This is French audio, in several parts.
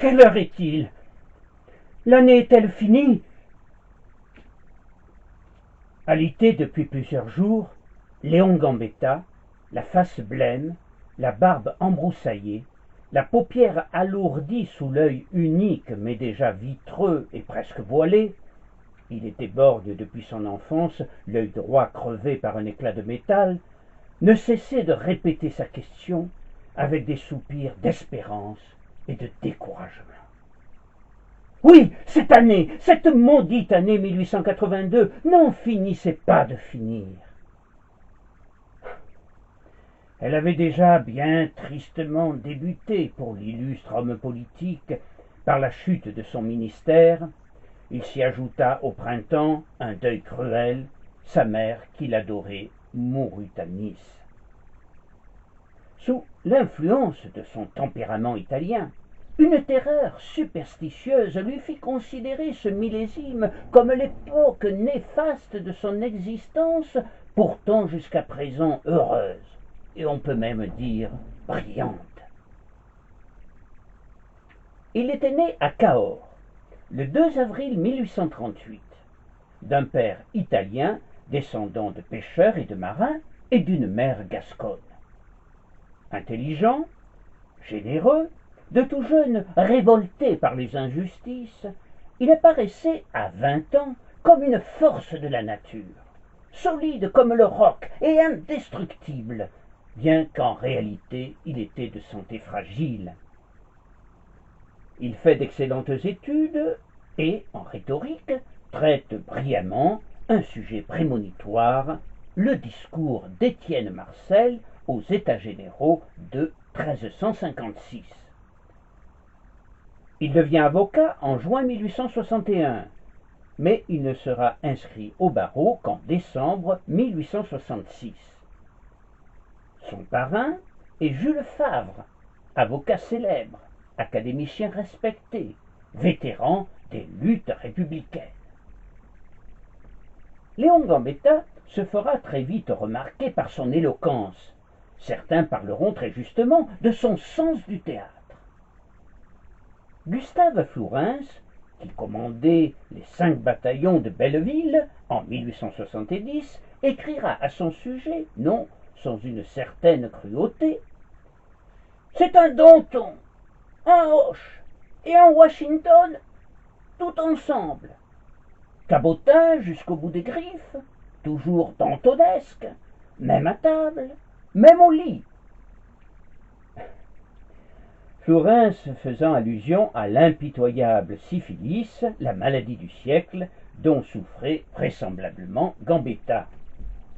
Quelle heure est-il? L'année est-elle finie? Alité depuis plusieurs jours, Léon Gambetta, la face blême, la barbe embroussaillée, la paupière alourdie sous l'œil unique mais déjà vitreux et presque voilé, il était borgne depuis son enfance, l'œil droit crevé par un éclat de métal, ne cessait de répéter sa question avec des soupirs d'espérance et de découragement. Oui, cette année, cette maudite année 1882 n'en finissait pas de finir. Elle avait déjà bien tristement débuté pour l'illustre homme politique par la chute de son ministère. Il s'y ajouta au printemps un deuil cruel, sa mère qu'il adorait mourut à Nice. Sous l'influence de son tempérament italien, une terreur superstitieuse lui fit considérer ce millésime comme l'époque néfaste de son existence, pourtant jusqu'à présent heureuse, et on peut même dire brillante. Il était né à Cahors, le 2 avril 1838, d'un père italien, descendant de pêcheurs et de marins, et d'une mère gasconne. Intelligent, généreux, de tout jeune révolté par les injustices, il apparaissait à 20 ans comme une force de la nature, solide comme le roc et indestructible, bien qu'en réalité il était de santé fragile. Il fait d'excellentes études et, en rhétorique, traite brillamment un sujet prémonitoire, le discours d'Étienne Marcel aux États généraux de 1356. Il devient avocat en juin 1861, mais il ne sera inscrit au barreau qu'en décembre 1866. Son parrain est Jules Favre, avocat célèbre, académicien respecté, vétéran des luttes républicaines. Léon Gambetta se fera très vite remarquer par son éloquence. Certains parleront très justement de son sens du théâtre. Gustave Flourens, qui commandait les 5 bataillons de Belleville en 1870, écrira à son sujet, non sans une certaine cruauté: « C'est un Danton, un Hoche et un Washington, tout ensemble. Cabotin jusqu'au bout des griffes, toujours dantonesque, même à table, même au lit. » Flourens faisant allusion à l'impitoyable syphilis, la maladie du siècle, dont souffrait vraisemblablement Gambetta,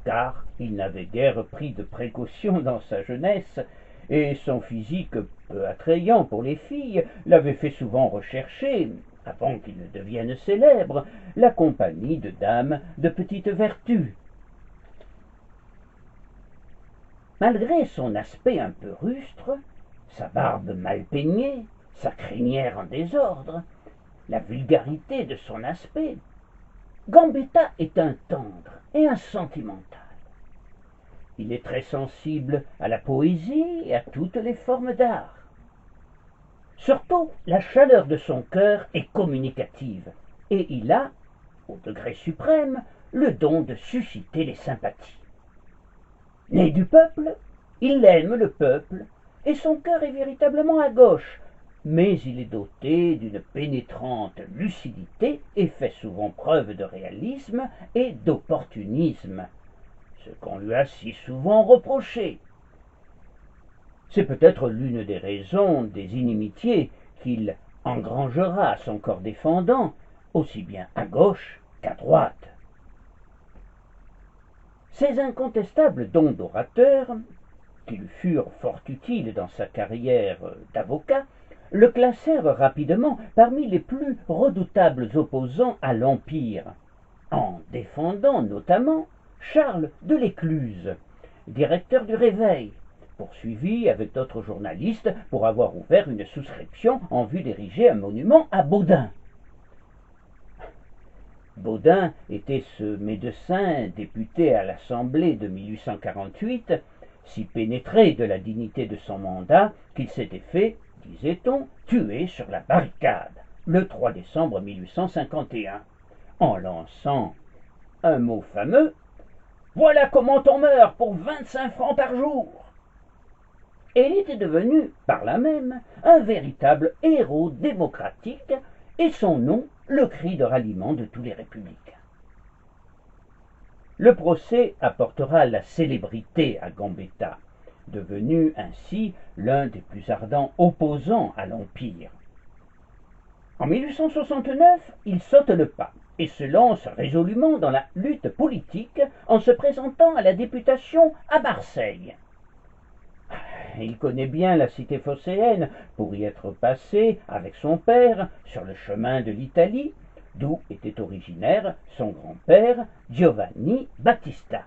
car il n'avait guère pris de précautions dans sa jeunesse, et son physique peu attrayant pour les filles l'avait fait souvent rechercher, avant qu'il ne devienne célèbre, la compagnie de dames de petite vertu. Malgré son aspect un peu rustre, sa barbe mal peignée, sa crinière en désordre, la vulgarité de son aspect, Gambetta est un tendre et un sentimental. Il est très sensible à la poésie et à toutes les formes d'art. Surtout, la chaleur de son cœur est communicative, et il a, au degré suprême, le don de susciter les sympathies. Né du peuple, il aime le peuple, et son cœur est véritablement à gauche, mais il est doté d'une pénétrante lucidité et fait souvent preuve de réalisme et d'opportunisme, ce qu'on lui a si souvent reproché. C'est peut-être l'une des raisons des inimitiés qu'il engrangera à son corps défendant, aussi bien à gauche qu'à droite. Ces incontestables dons d'orateur, qui lui furent fort utiles dans sa carrière d'avocat, le classèrent rapidement parmi les plus redoutables opposants à l'Empire, en défendant notamment Charles de l'Écluse, directeur du Réveil, poursuivi avec d'autres journalistes pour avoir ouvert une souscription en vue d'ériger un monument à Baudin. Baudin était ce médecin député à l'Assemblée de 1848, si pénétré de la dignité de son mandat qu'il s'était fait, disait-on, tué sur la barricade le 3 décembre 1851, en lançant un mot fameux: voilà comment on meurt pour 25 francs par jour. Et il était devenu, par là même, un véritable héros démocratique, et son nom le cri de ralliement de tous les républicains. Le procès apportera la célébrité à Gambetta, devenu ainsi l'un des plus ardents opposants à l'Empire. En 1869, il saute le pas et se lance résolument dans la lutte politique en se présentant à la députation à Marseille. Il connaît bien la cité phocéenne pour y être passé avec son père sur le chemin de l'Italie, d'où était originaire son grand-père Giovanni Battista.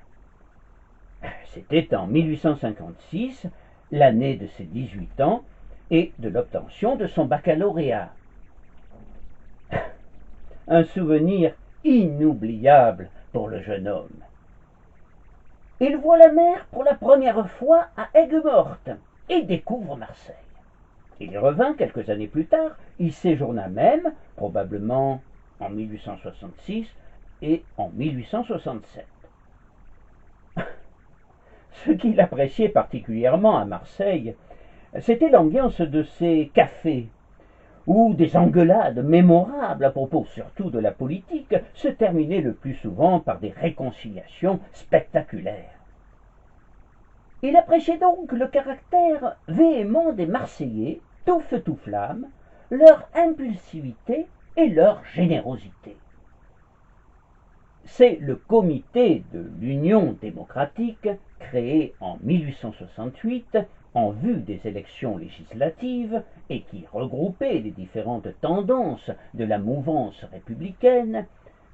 C'était en 1856, l'année de ses 18 ans et de l'obtention de son baccalauréat. Un souvenir inoubliable pour le jeune homme. Il voit la mer pour la première fois à Aigues-Mortes et découvre Marseille. Il y revint quelques années plus tard, y séjourna même, probablement en 1866 et en 1867. Ce qu'il appréciait particulièrement à Marseille, c'était l'ambiance de ces cafés, où des engueulades mémorables à propos surtout de la politique se terminaient le plus souvent par des réconciliations spectaculaires. Il appréciait donc le caractère véhément des Marseillais, tout feu tout flamme, leur impulsivité et leur générosité. C'est le comité de l'Union démocratique, créé en 1868 en vue des élections législatives et qui regroupait les différentes tendances de la mouvance républicaine,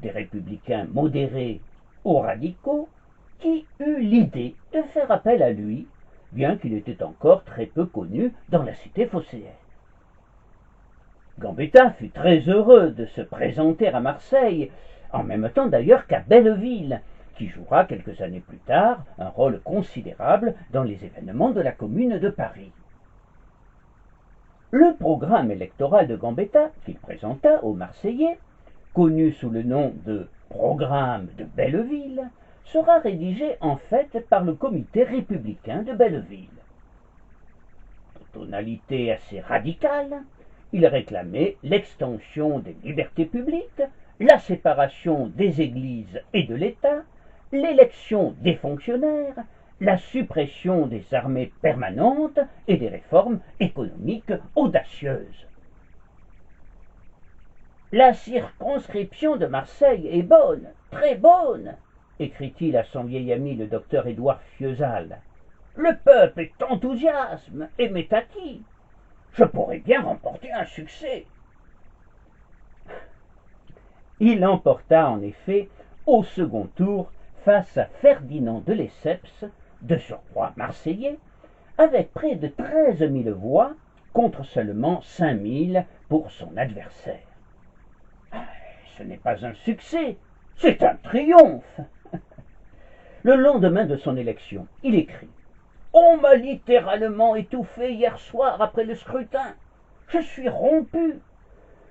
des républicains modérés aux radicaux, qui eut l'idée de faire appel à lui, bien qu'il était encore très peu connu dans la cité phocéenne. Gambetta fut très heureux de se présenter à Marseille, en même temps d'ailleurs qu'à Belleville, qui jouera quelques années plus tard un rôle considérable dans les événements de la Commune de Paris. Le programme électoral de Gambetta, qu'il présenta aux Marseillais, connu sous le nom de Programme de Belleville, sera rédigé en fait par le comité républicain de Belleville. De tonalité assez radicale, il réclamait l'extension des libertés publiques, la séparation des églises et de l'État, l'élection des fonctionnaires, la suppression des armées permanentes et des réformes économiques audacieuses. La circonscription de Marseille est bonne, très bonne, écrit-il à son vieil ami le docteur Édouard Fieusal. Le peuple est enthousiaste et m'est acquis. Je pourrais bien remporter un succès. Il emporta en effet au second tour face à Ferdinand de Lesseps, de surcroît marseillais, avec près de 13 000 voix contre seulement 5 000 pour son adversaire. Ce n'est pas un succès, c'est un triomphe. Le lendemain de son élection, il écrit: on m'a littéralement étouffé hier soir après le scrutin. Je suis rompu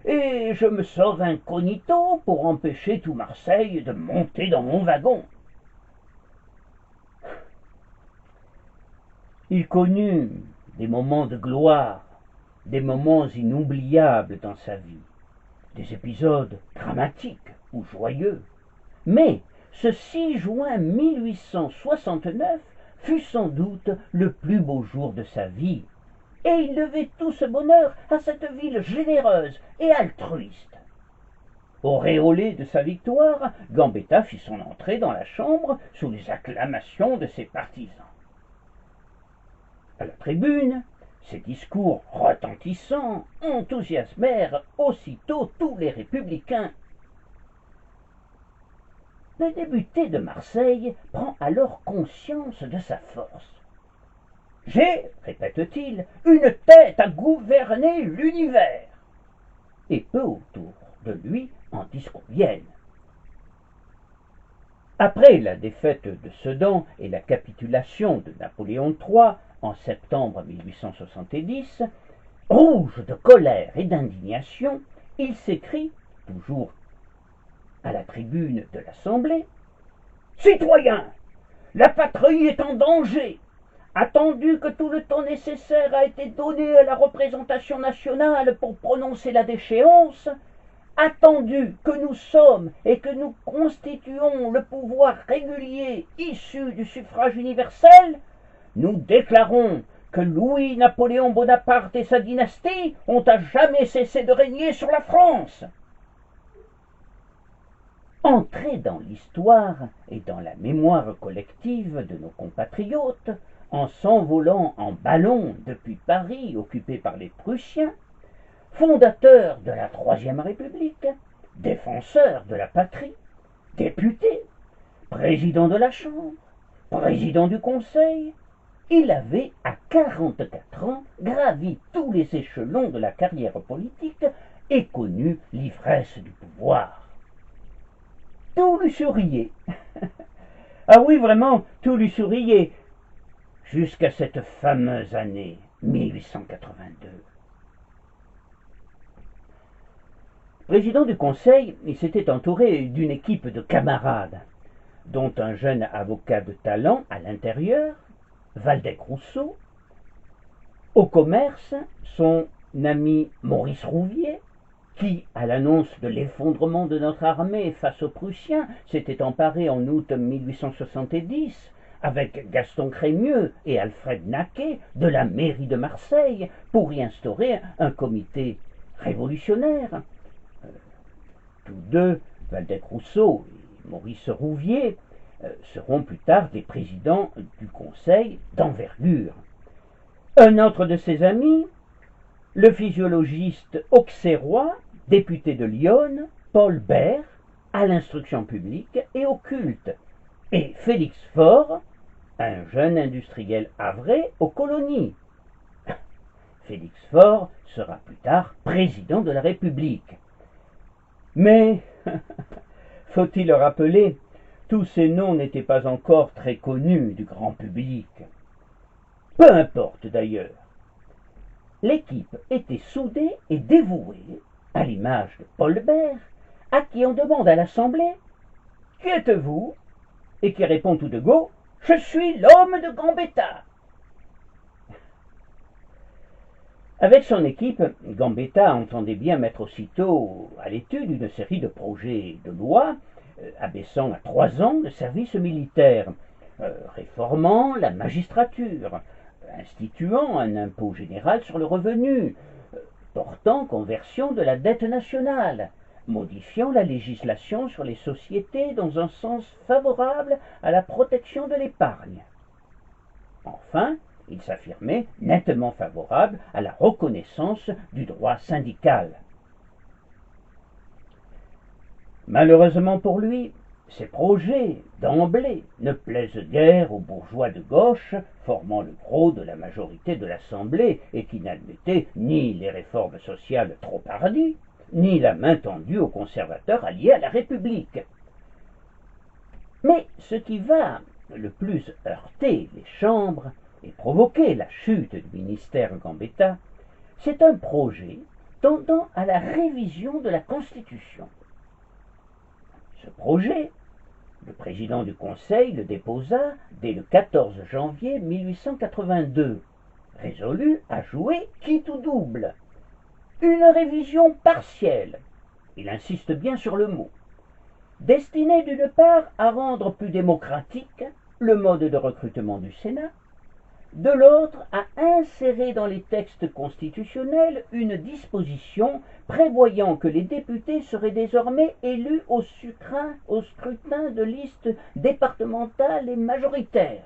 et je me sauve incognito pour empêcher tout Marseille de monter dans mon wagon. Il connut des moments de gloire, des moments inoubliables dans sa vie, des épisodes dramatiques ou joyeux. Mais ce 6 juin 1869 fut sans doute le plus beau jour de sa vie, et il devait tout ce bonheur à cette ville généreuse et altruiste. Auréolé de sa victoire, Gambetta fit son entrée dans la Chambre sous les acclamations de ses partisans. À la tribune, ses discours retentissants enthousiasmèrent aussitôt tous les républicains. Le député de Marseille prend alors conscience de sa force. « J'ai, répète-t-il, une tête à gouverner l'univers !» Et peu autour de lui en disconviennent. Après la défaite de Sedan et la capitulation de Napoléon III en septembre 1870, Rouge de colère et d'indignation, il s'écrie, toujours à la tribune de l'Assemblée: « Citoyens, la patrie est en danger. Attendu que tout le temps nécessaire a été donné à la représentation nationale pour prononcer la déchéance, attendu que nous sommes et que nous constituons le pouvoir régulier issu du suffrage universel, nous déclarons que Louis-Napoléon Bonaparte et sa dynastie ont à jamais cessé de régner sur la France. » Entré dans l'histoire et dans la mémoire collective de nos compatriotes, en s'envolant en ballon depuis Paris occupé par les Prussiens, fondateur de la Troisième République, défenseur de la patrie, député, président de la Chambre, président du Conseil, il avait, à 44 ans, gravi tous les échelons de la carrière politique et connu l'ivresse du pouvoir. Tout lui souriait. Ah oui, vraiment, tout lui souriait, jusqu'à cette fameuse année 1882. Président du Conseil, il s'était entouré d'une équipe de camarades, dont un jeune avocat de talent à l'intérieur, Waldeck-Rousseau, au commerce, son ami Maurice Rouvier, qui, à l'annonce de l'effondrement de notre armée face aux Prussiens, s'était emparé en août 1870, avec Gaston Crémieux et Alfred Naquet, de la mairie de Marseille, pour y instaurer un comité révolutionnaire. Tous deux, Waldeck-Rousseau et Maurice Rouvier, seront plus tard des présidents du Conseil d'envergure. Un autre de ses amis, le physiologiste auxerrois, député de Lyon, Paul Bert, à l'instruction publique et au culte, et Félix Faure, un jeune industriel havrais aux colonies. Félix Faure sera plus tard président de la République. Mais, faut-il le rappeler, tous ces noms n'étaient pas encore très connus du grand public. Peu importe d'ailleurs. L'équipe était soudée et dévouée, à l'image de Paul Bert, à qui on demande à l'Assemblée « Qui êtes-vous » et qui répond tout de go « Je suis l'homme de Gambetta ». Avec son équipe, Gambetta entendait bien mettre aussitôt à l'étude une série de projets de loi abaissant à 3 ans le service militaire, réformant la magistrature, instituant un impôt général sur le revenu, portant conversion de la dette nationale, modifiant la législation sur les sociétés dans un sens favorable à la protection de l'épargne. Enfin, il s'affirmait nettement favorable à la reconnaissance du droit syndical. Malheureusement pour lui, ces projets, d'emblée, ne plaisent guère aux bourgeois de gauche, formant le gros de la majorité de l'Assemblée et qui n'admettaient ni les réformes sociales trop hardies, ni la main tendue aux conservateurs alliés à la République. Mais ce qui va le plus heurter les chambres et provoquer la chute du ministère Gambetta, c'est un projet tendant à la révision de la Constitution. Ce projet, le président du Conseil le déposa dès le 14 janvier 1882, résolu à jouer quitte ou double. Une révision partielle, il insiste bien sur le mot, destinée d'une part à rendre plus démocratique le mode de recrutement du Sénat, de l'autre à insérer dans les textes constitutionnels une disposition prévoyant que les députés seraient désormais élus au scrutin de listes départementales et majoritaires.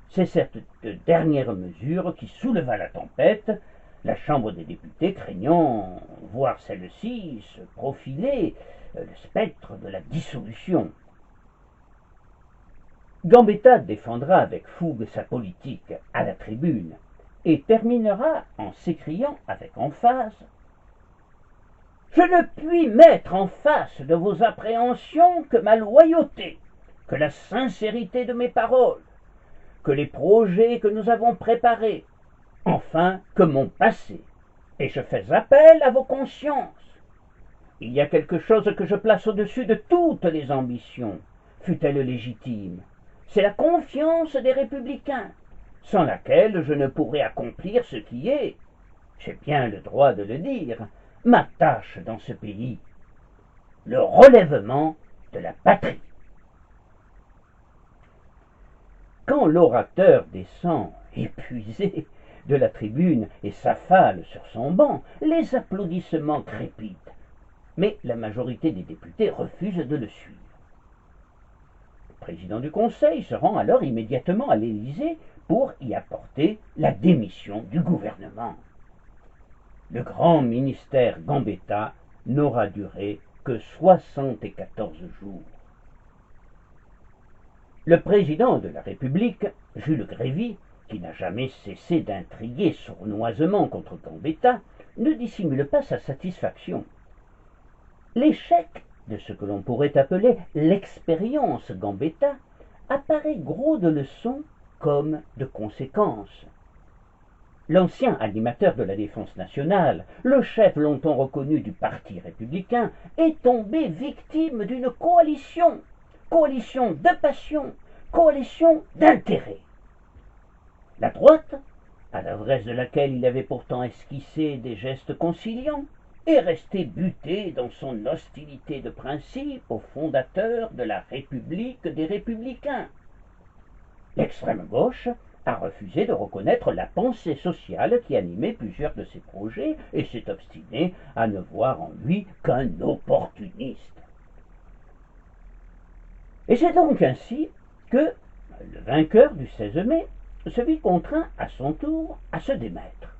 C'est cette dernière mesure qui souleva la tempête, la Chambre des députés craignant voir celle-ci se profiler le spectre de la dissolution. Gambetta défendra avec fougue sa politique à la tribune et terminera en s'écriant avec emphase « Je ne puis mettre en face de vos appréhensions que ma loyauté, que la sincérité de mes paroles, que les projets que nous avons préparés, enfin que mon passé, et je fais appel à vos consciences. Il y a quelque chose que je place au-dessus de toutes les ambitions, fût-elle légitime. C'est la confiance des républicains, sans laquelle je ne pourrais accomplir ce qui est, j'ai bien le droit de le dire, ma tâche dans ce pays, le relèvement de la patrie. Quand l'orateur descend, épuisé, de la tribune et s'affale sur son banc, les applaudissements crépitent, mais la majorité des députés refuse de le suivre. Le président du Conseil se rend alors immédiatement à l'Élysée pour y apporter la démission du gouvernement. Le grand ministère Gambetta n'aura duré que 74 jours. Le président de la République, Jules Grévy, qui n'a jamais cessé d'intriguer sournoisement contre Gambetta, ne dissimule pas sa satisfaction. L'échec de ce que l'on pourrait appeler l'expérience Gambetta apparaît gros de leçons comme de conséquences. L'ancien animateur de la défense nationale, le chef longtemps reconnu du Parti républicain, est tombé victime d'une coalition de passion, coalition d'intérêts. La droite, à l'adresse de laquelle il avait pourtant esquissé des gestes conciliants, est restée butée dans son hostilité de principe au fondateur de la République des Républicains. L'extrême gauche a refusé de reconnaître la pensée sociale qui animait plusieurs de ses projets et s'est obstinée à ne voir en lui qu'un opportuniste. Et c'est donc ainsi que le vainqueur du 16 mai se vit contraint à son tour à se démettre.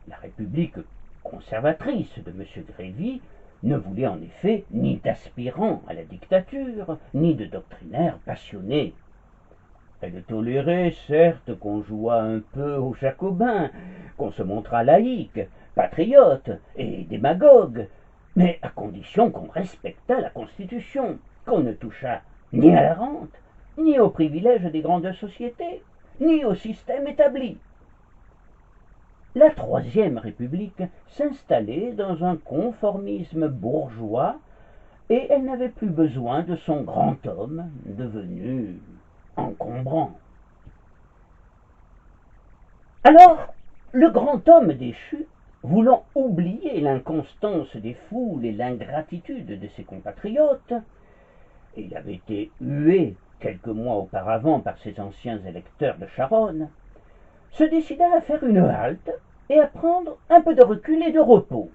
La République conservatrice de M. Grévy ne voulait en effet ni d'aspirants à la dictature, ni de doctrinaires passionnés. Elle tolérait certes qu'on jouât un peu aux jacobins, qu'on se montrât laïque, patriote et démagogue, mais à condition qu'on respectât la Constitution, qu'on ne touchât ni à la rente, ni aux privilèges des grandes sociétés, ni au système établi. La Troisième République s'installait dans un conformisme bourgeois et elle n'avait plus besoin de son grand homme devenu encombrant. Alors, le grand homme déchu, voulant oublier l'inconstance des foules et l'ingratitude de ses compatriotes, et il avait été hué quelques mois auparavant par ses anciens électeurs de Charonne, se décida à faire une halte et à prendre un peu de recul et de repos.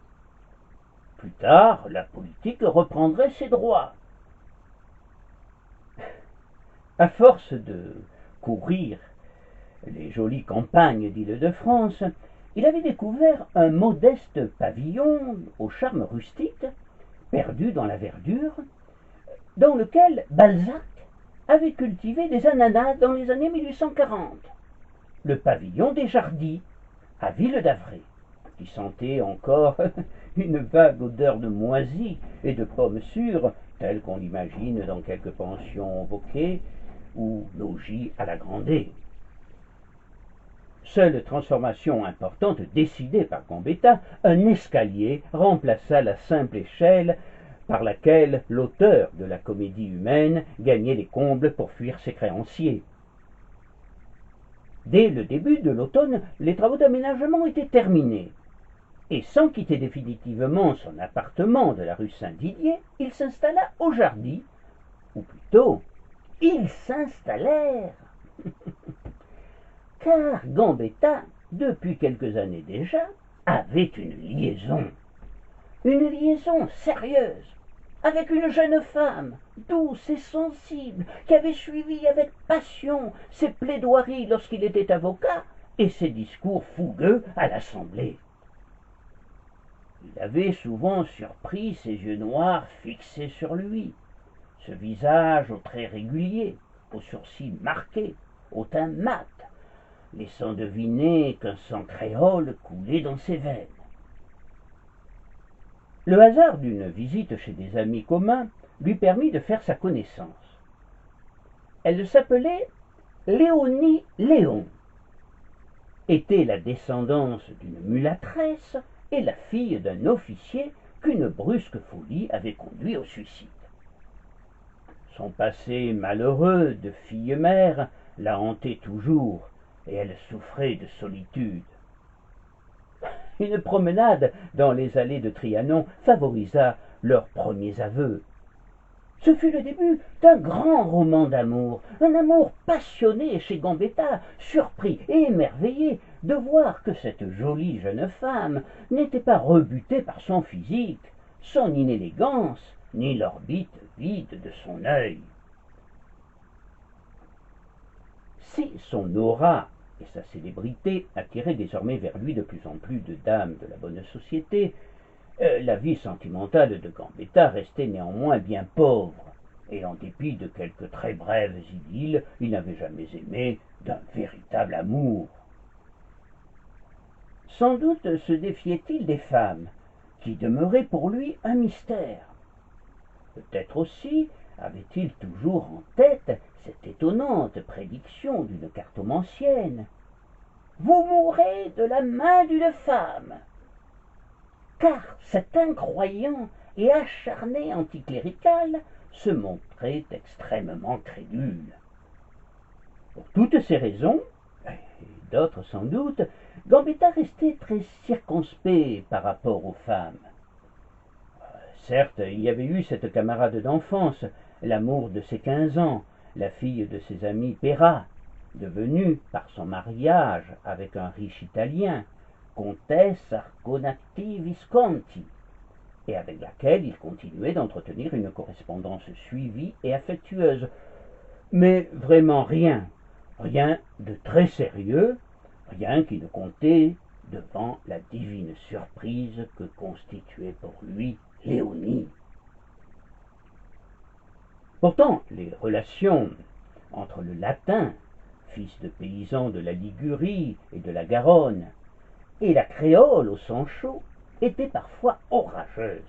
Plus tard, la politique reprendrait ses droits. À force de courir les jolies campagnes d'Île-de-France, il avait découvert un modeste pavillon au charme rustique, perdu dans la verdure, dans lequel Balzac avait cultivé des ananas dans les années 1840. Le pavillon des Jardis, à Ville-d'Avray, qui sentait encore une vague odeur de moisi et de pommes sûres, telle qu'on l'imagine dans quelques pensions bouquets ou logis à la Grandet. Seule transformation importante décidée par Gambetta, un escalier remplaça la simple échelle par laquelle l'auteur de la comédie humaine gagnait les combles pour fuir ses créanciers. Dès le début de l'automne, les travaux d'aménagement étaient terminés, et sans quitter définitivement son appartement de la rue Saint-Didier, il s'installa au Jardin, ou plutôt, ils s'installèrent. Car Gambetta, depuis quelques années déjà, avait une liaison sérieuse, avec une jeune femme, douce et sensible, qui avait suivi avec passion ses plaidoiries lorsqu'il était avocat et ses discours fougueux à l'Assemblée. Il avait souvent surpris ses yeux noirs fixés sur lui, ce visage aux traits réguliers, aux sourcils marqués, au teint mat, laissant deviner qu'un sang créole coulait dans ses veines. Le hasard d'une visite chez des amis communs lui permit de faire sa connaissance. Elle s'appelait Léonie Léon. était la descendance d'une mulâtresse et la fille d'un officier qu'une brusque folie avait conduit au suicide. Son passé malheureux de fille-mère la hantait toujours, et elle souffrait de solitude. Une promenade dans les allées de Trianon favorisa leurs premiers aveux. Ce fut le début d'un grand roman d'amour, un amour passionné chez Gambetta, surpris et émerveillé de voir que cette jolie jeune femme n'était pas rebutée par son physique, son inélégance, ni l'orbite vide de son œil. Si son aura et sa célébrité attiraient désormais vers lui de plus en plus de dames de la bonne société, la vie sentimentale de Gambetta restait néanmoins bien pauvre, et en dépit de quelques très brèves idylles, il n'avait jamais aimé d'un véritable amour. Sans doute se défiait-il des femmes, qui demeuraient pour lui un mystère. Peut-être aussi avait-il toujours en tête cette étonnante prédiction d'une cartomancienne. « Vous mourrez de la main d'une femme !» Car cet incroyant et acharné anticlérical se montrait extrêmement crédule. Pour toutes ces raisons, et d'autres sans doute, Gambetta restait très circonspect par rapport aux femmes. Certes, il y avait eu cette camarade d'enfance, l'amour de ses 15 ans, la fille de ses amis Pera, devenue, par son mariage avec un riche Italien, comtesse Arconati Visconti, et avec laquelle il continuait d'entretenir une correspondance suivie et affectueuse. Mais vraiment rien de très sérieux, rien qui ne comptait devant la divine surprise que constituait pour lui Léonie. Pourtant, les relations entre le latin, fils de paysan de la Ligurie et de la Garonne, et la créole au sang chaud, étaient parfois orageuses,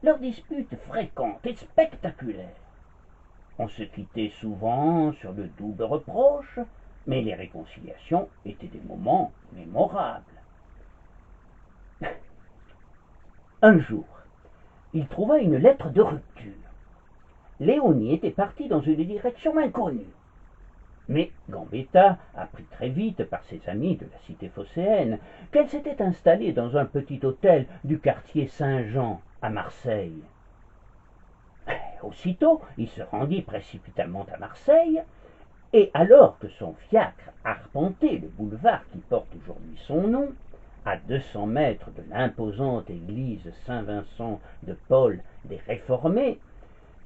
leurs disputes fréquentes et spectaculaires. On se quittait souvent sur de doubles reproches, mais les réconciliations étaient des moments mémorables. Un jour, il trouva une lettre de rupture. Léonie était partie dans une direction inconnue. Mais Gambetta apprit très vite par ses amis de la cité phocéenne qu'elle s'était installée dans un petit hôtel du quartier Saint-Jean à Marseille. Aussitôt, il se rendit précipitamment à Marseille, et alors que son fiacre arpentait le boulevard qui porte aujourd'hui son nom, à 200 mètres de l'imposante église Saint-Vincent de Paul des Réformés,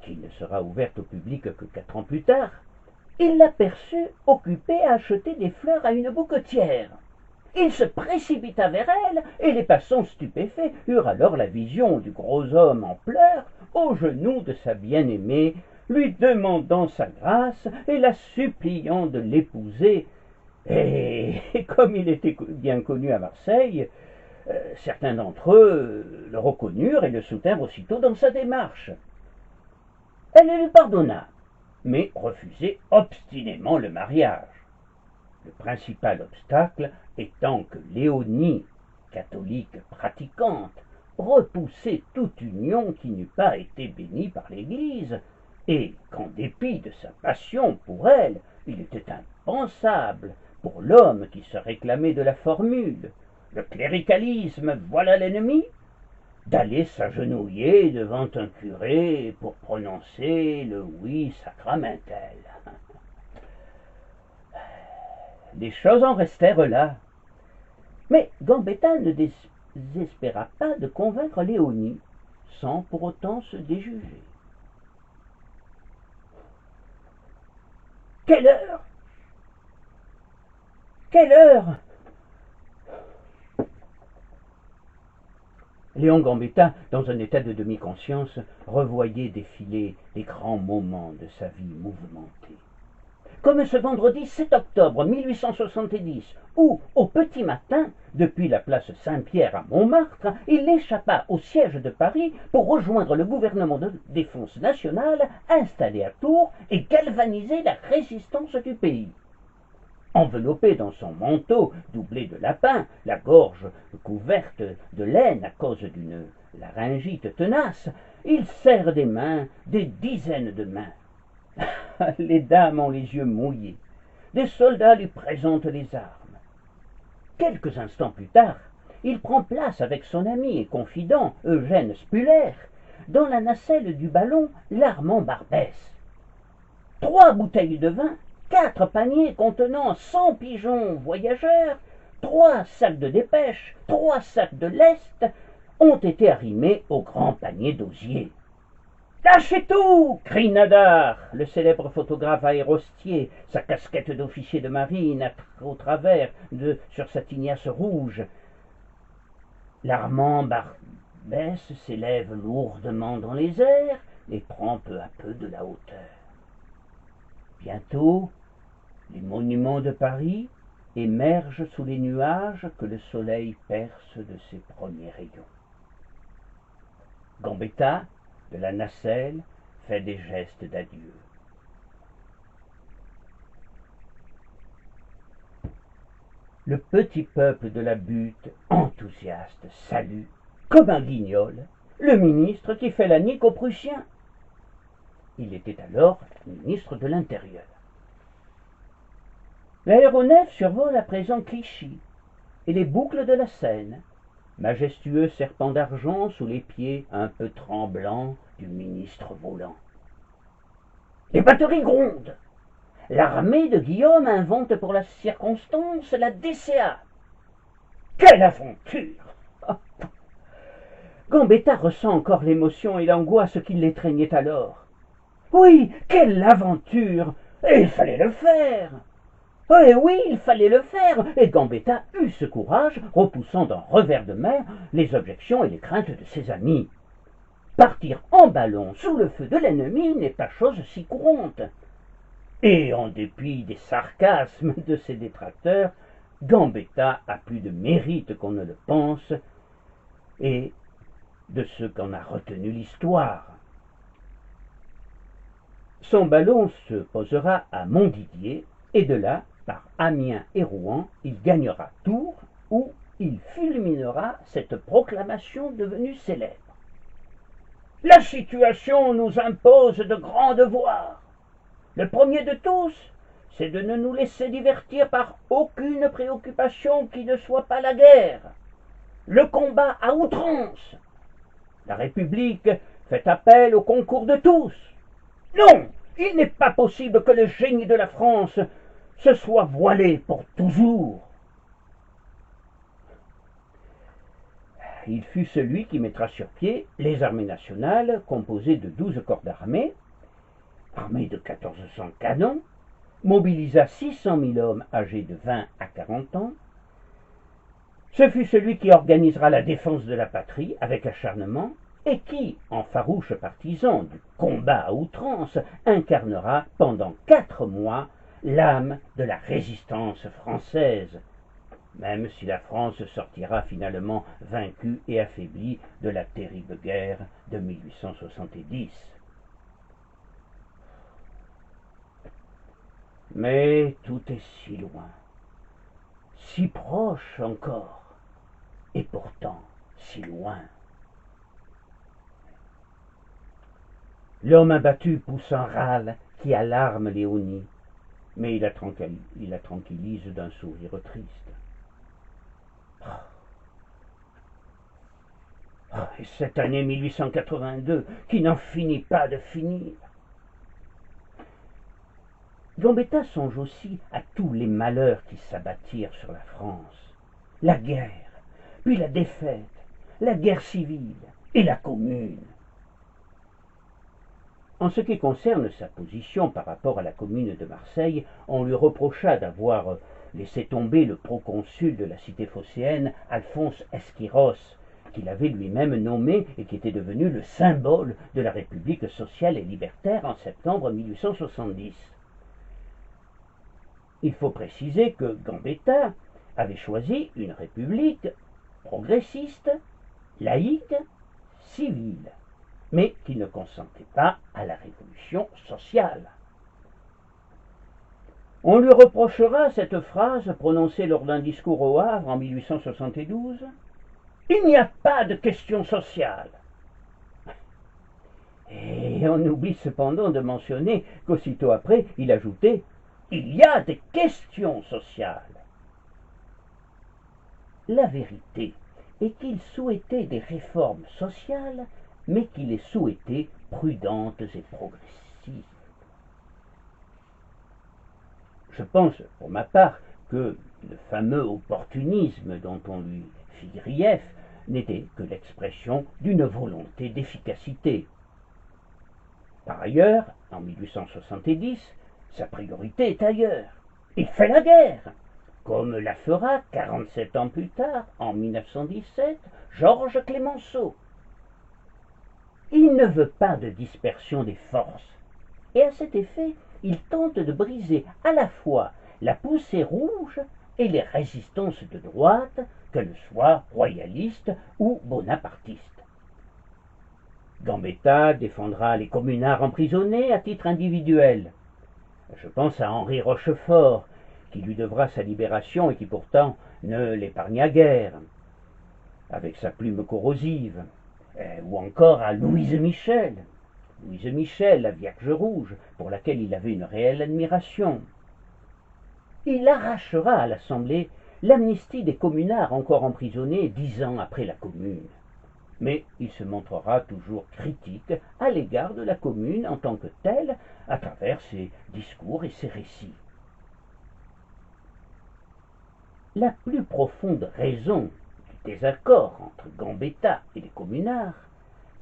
qui ne sera ouverte au public que 4 ans plus tard, il l'aperçut occupé à acheter des fleurs à une bouquetière. Il se précipita vers elle, et les passants stupéfaits eurent alors la vision du gros homme en pleurs, aux genoux de sa bien-aimée, lui demandant sa grâce et la suppliant de l'épouser. Et comme il était bien connu à Marseille, certains d'entre eux le reconnurent et le soutinrent aussitôt dans sa démarche. Elle lui pardonna, mais refusait obstinément le mariage. Le principal obstacle étant que Léonie, catholique pratiquante, repoussait toute union qui n'eût pas été bénie par l'Église, et qu'en dépit de sa passion pour elle, il était impensable pour l'homme qui se réclamait de la formule « Le cléricalisme, voilà l'ennemi !» d'aller s'agenouiller devant un curé pour prononcer le oui sacramentel. Les choses en restèrent là. Mais Gambetta ne désespéra pas de convaincre Léonie, sans pour autant se déjuger. Quelle heure! Quelle heure! Léon Gambetta, dans un état de demi-conscience, revoyait défiler les grands moments de sa vie mouvementée. Comme ce vendredi 7 octobre 1870, où, au petit matin, depuis la place Saint-Pierre à Montmartre, il échappa au siège de Paris pour rejoindre le gouvernement de défense nationale installé à Tours et galvaniser la résistance du pays. enveloppé dans son manteau doublé de lapin, la gorge couverte de laine à cause d'une laryngite tenace, il serre des mains, des dizaines de mains. Les dames ont les yeux mouillés. Des soldats lui présentent les armes. Quelques instants plus tard, il prend place avec son ami et confident Eugène Spuller dans la nacelle du ballon l'Armand Barbès. 3 bouteilles de vin, 4 paniers contenant 100 pigeons voyageurs, 3 sacs de dépêches, 3 sacs de lest ont été arrimés au grand panier d'osier. « Lâchez tout !» crie Nadar, le célèbre photographe aérostier, sa casquette d'officier de marine au travers sur sa tignasse rouge. L'Armand Barbès s'élève lourdement dans les airs et prend peu à peu de la hauteur. Bientôt, les monuments de Paris émergent sous les nuages que le soleil perce de ses premiers rayons. Gambetta, de la nacelle, fait des gestes d'adieu. Le petit peuple de la butte, enthousiaste, salue, comme un guignol, le ministre qui fait la nique aux Prussiens. Il était alors ministre de l'Intérieur. L'aéronef survole à présent Clichy et les boucles de la Seine, majestueux serpent d'argent sous les pieds un peu tremblants du ministre volant. Les batteries grondent. L'armée de Guillaume invente pour la circonstance la DCA. Quelle aventure! Gambetta ressent encore l'émotion et l'angoisse qui l'étreignait alors. Oui, quelle aventure! Et il fallait le faire! Eh oui, il fallait le faire, et Gambetta eut ce courage, repoussant d'un revers de main les objections et les craintes de ses amis. Partir en ballon sous le feu de l'ennemi n'est pas chose si courante. Et en dépit des sarcasmes de ses détracteurs, Gambetta a plus de mérite qu'on ne le pense, et de ce qu'en a retenu l'histoire. Son ballon se posera à Montdidier, et de là, par Amiens et Rouen, il gagnera Tours, où il fulminera cette proclamation devenue célèbre. La situation nous impose de grands devoirs. Le premier de tous, c'est de ne nous laisser divertir par aucune préoccupation qui ne soit pas la guerre, le combat à outrance. La République fait appel au concours de tous. Non, il n'est pas possible que le génie de la France se soit voilé pour toujours. Il fut celui qui mettra sur pied les armées nationales, composées de 12 corps d'armée, armés de 1400 canons, mobilisa 600 000 hommes âgés de 20 à 40 ans. Ce fut celui qui organisera la défense de la patrie avec acharnement et qui, en farouche partisan du combat à outrance, incarnera pendant 4 mois l'âme de la résistance française, même si la France sortira finalement vaincue et affaiblie de la terrible guerre de 1870. Mais tout est si loin, si proche encore, et pourtant si loin. L'homme abattu pousse un râle qui alarme Léonie, mais il la tranquillise d'un sourire triste. Et cette année 1882 qui n'en finit pas de finir. Gambetta songe aussi à tous les malheurs qui s'abattirent sur la France. La guerre, puis la défaite, la guerre civile et la Commune. En ce qui concerne sa position par rapport à la Commune de Marseille, on lui reprocha d'avoir laissé tomber le proconsul de la cité phocéenne, Alphonse Esquiros, qu'il avait lui-même nommé et qui était devenu le symbole de la République sociale et libertaire en septembre 1870. Il faut préciser que Gambetta avait choisi une république progressiste, laïque, civile, mais qui ne consentait pas à la révolution sociale. On lui reprochera cette phrase prononcée lors d'un discours au Havre en 1872. Il n'y a pas de question sociale. Et on oublie cependant de mentionner qu'aussitôt après, il ajoutait « Il y a des questions sociales ». La vérité est qu'il souhaitait des réformes sociales, mais qu'il les souhaitait prudentes et progressives. Je pense, pour ma part, que le fameux opportunisme dont on lui fit grief n'était que l'expression d'une volonté d'efficacité. Par ailleurs, en 1870, sa priorité est ailleurs. Il fait la guerre, comme la fera 47 ans plus tard, en 1917, Georges Clemenceau. Il ne veut pas de dispersion des forces, et à cet effet, il tente de briser à la fois la poussée rouge et les résistances de droite, qu'elles soient royalistes ou bonapartistes. Gambetta défendra les communards emprisonnés à titre individuel. Je pense à Henri Rochefort, qui lui devra sa libération et qui pourtant ne l'épargna guère, avec sa plume corrosive, ou encore à Louise Michel, la Vierge rouge, pour laquelle il avait une réelle admiration. Il arrachera à l'Assemblée l'amnistie des communards encore emprisonnés 10 ans après la Commune. Mais il se montrera toujours critique à l'égard de la Commune en tant que telle, à travers ses discours et ses récits. La plus profonde raison du désaccord entre Gambetta et les communards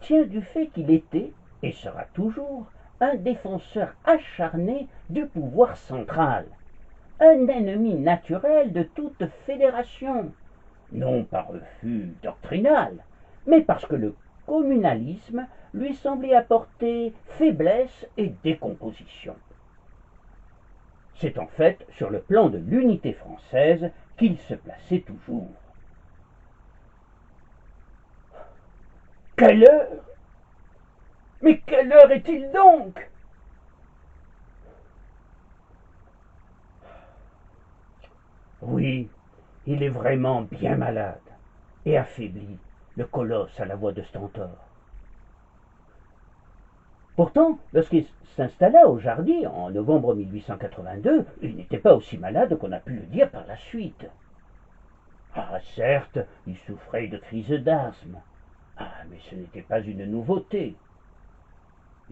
tient du fait qu'il était, et sera toujours, un défenseur acharné du pouvoir central, un ennemi naturel de toute fédération, non par refus doctrinal, mais parce que le communalisme lui semblait apporter faiblesse et décomposition. C'est en fait sur le plan de l'unité française qu'il se plaçait toujours. Quelle heure? Mais quelle heure est-il donc? Oui, il est vraiment bien malade et affaibli, le colosse à la voix de stentor. Pourtant, lorsqu'il s'installa au Jardy en novembre 1882, il n'était pas aussi malade qu'on a pu le dire par la suite. Ah, certes, il souffrait de crises d'asthme. Ah, mais ce n'était pas une nouveauté.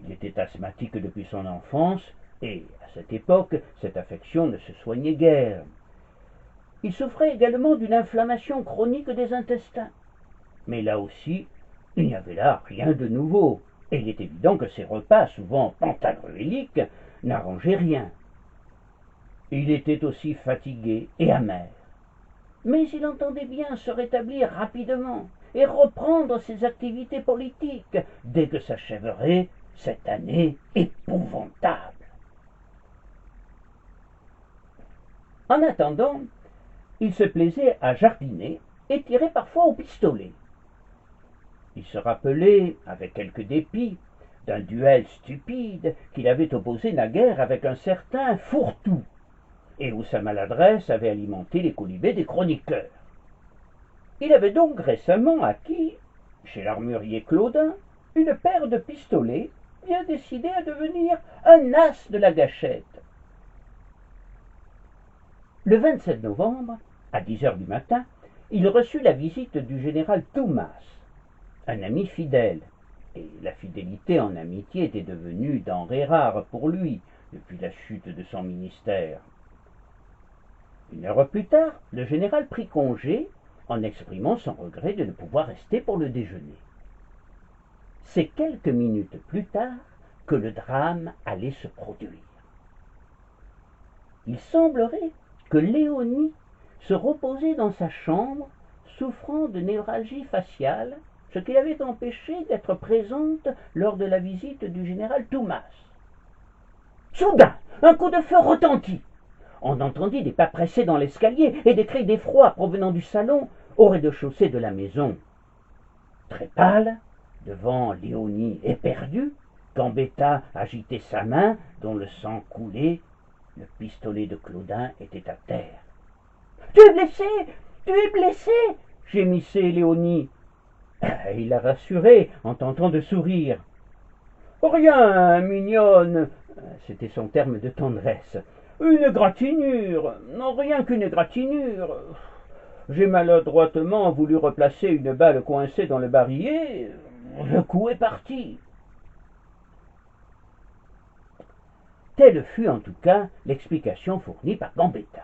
Il était asthmatique depuis son enfance, et, à cette époque, cette affection ne se soignait guère. Il souffrait également d'une inflammation chronique des intestins. Mais là aussi, il n'y avait là rien de nouveau, et il est évident que ces repas, souvent pantagruéliques, n'arrangeaient rien. Il était aussi fatigué et amer. Mais il entendait bien se rétablir rapidement et reprendre ses activités politiques dès que s'achèverait cette année épouvantable. En attendant, il se plaisait à jardiner et tirait parfois au pistolet. Il se rappelait, avec quelque dépit, d'un duel stupide qu'il avait opposé naguère avec un certain Fourtou, et où sa maladresse avait alimenté les quolibets des chroniqueurs. Il avait donc récemment acquis, chez l'armurier Claudin, une paire de pistolets bien décidé à devenir un as de la gâchette. Le 27 novembre, à 10 heures du matin, il reçut la visite du général Toumas, un ami fidèle, et la fidélité en amitié était devenue denrée rare pour lui depuis la chute de son ministère. Une heure plus tard, le général prit congé en exprimant son regret de ne pouvoir rester pour le déjeuner. C'est quelques minutes plus tard que le drame allait se produire. Il semblerait que Léonie se reposait dans sa chambre, souffrant de névralgie faciale, ce qui l'avait empêchée d'être présente lors de la visite du général Toumas. Soudain, un coup de feu retentit. On entendit des pas pressés dans l'escalier et des cris d'effroi provenant du salon au rez-de-chaussée de la maison. Très pâle, devant Léonie éperdue, Gambetta agitait sa main dont le sang coulait Le pistolet de Claudin était à terre. « Tu es blessé! Tu es blessé !» gémissait Léonie. Il la rassurait en tentant de sourire. « Rien, mignonne !» C'était son terme de tendresse. « Une égratignure, non, rien qu'une égratignure. J'ai maladroitement voulu replacer une balle coincée dans le barillet. Le coup est parti. » Telle fut en tout cas l'explication fournie par Gambetta.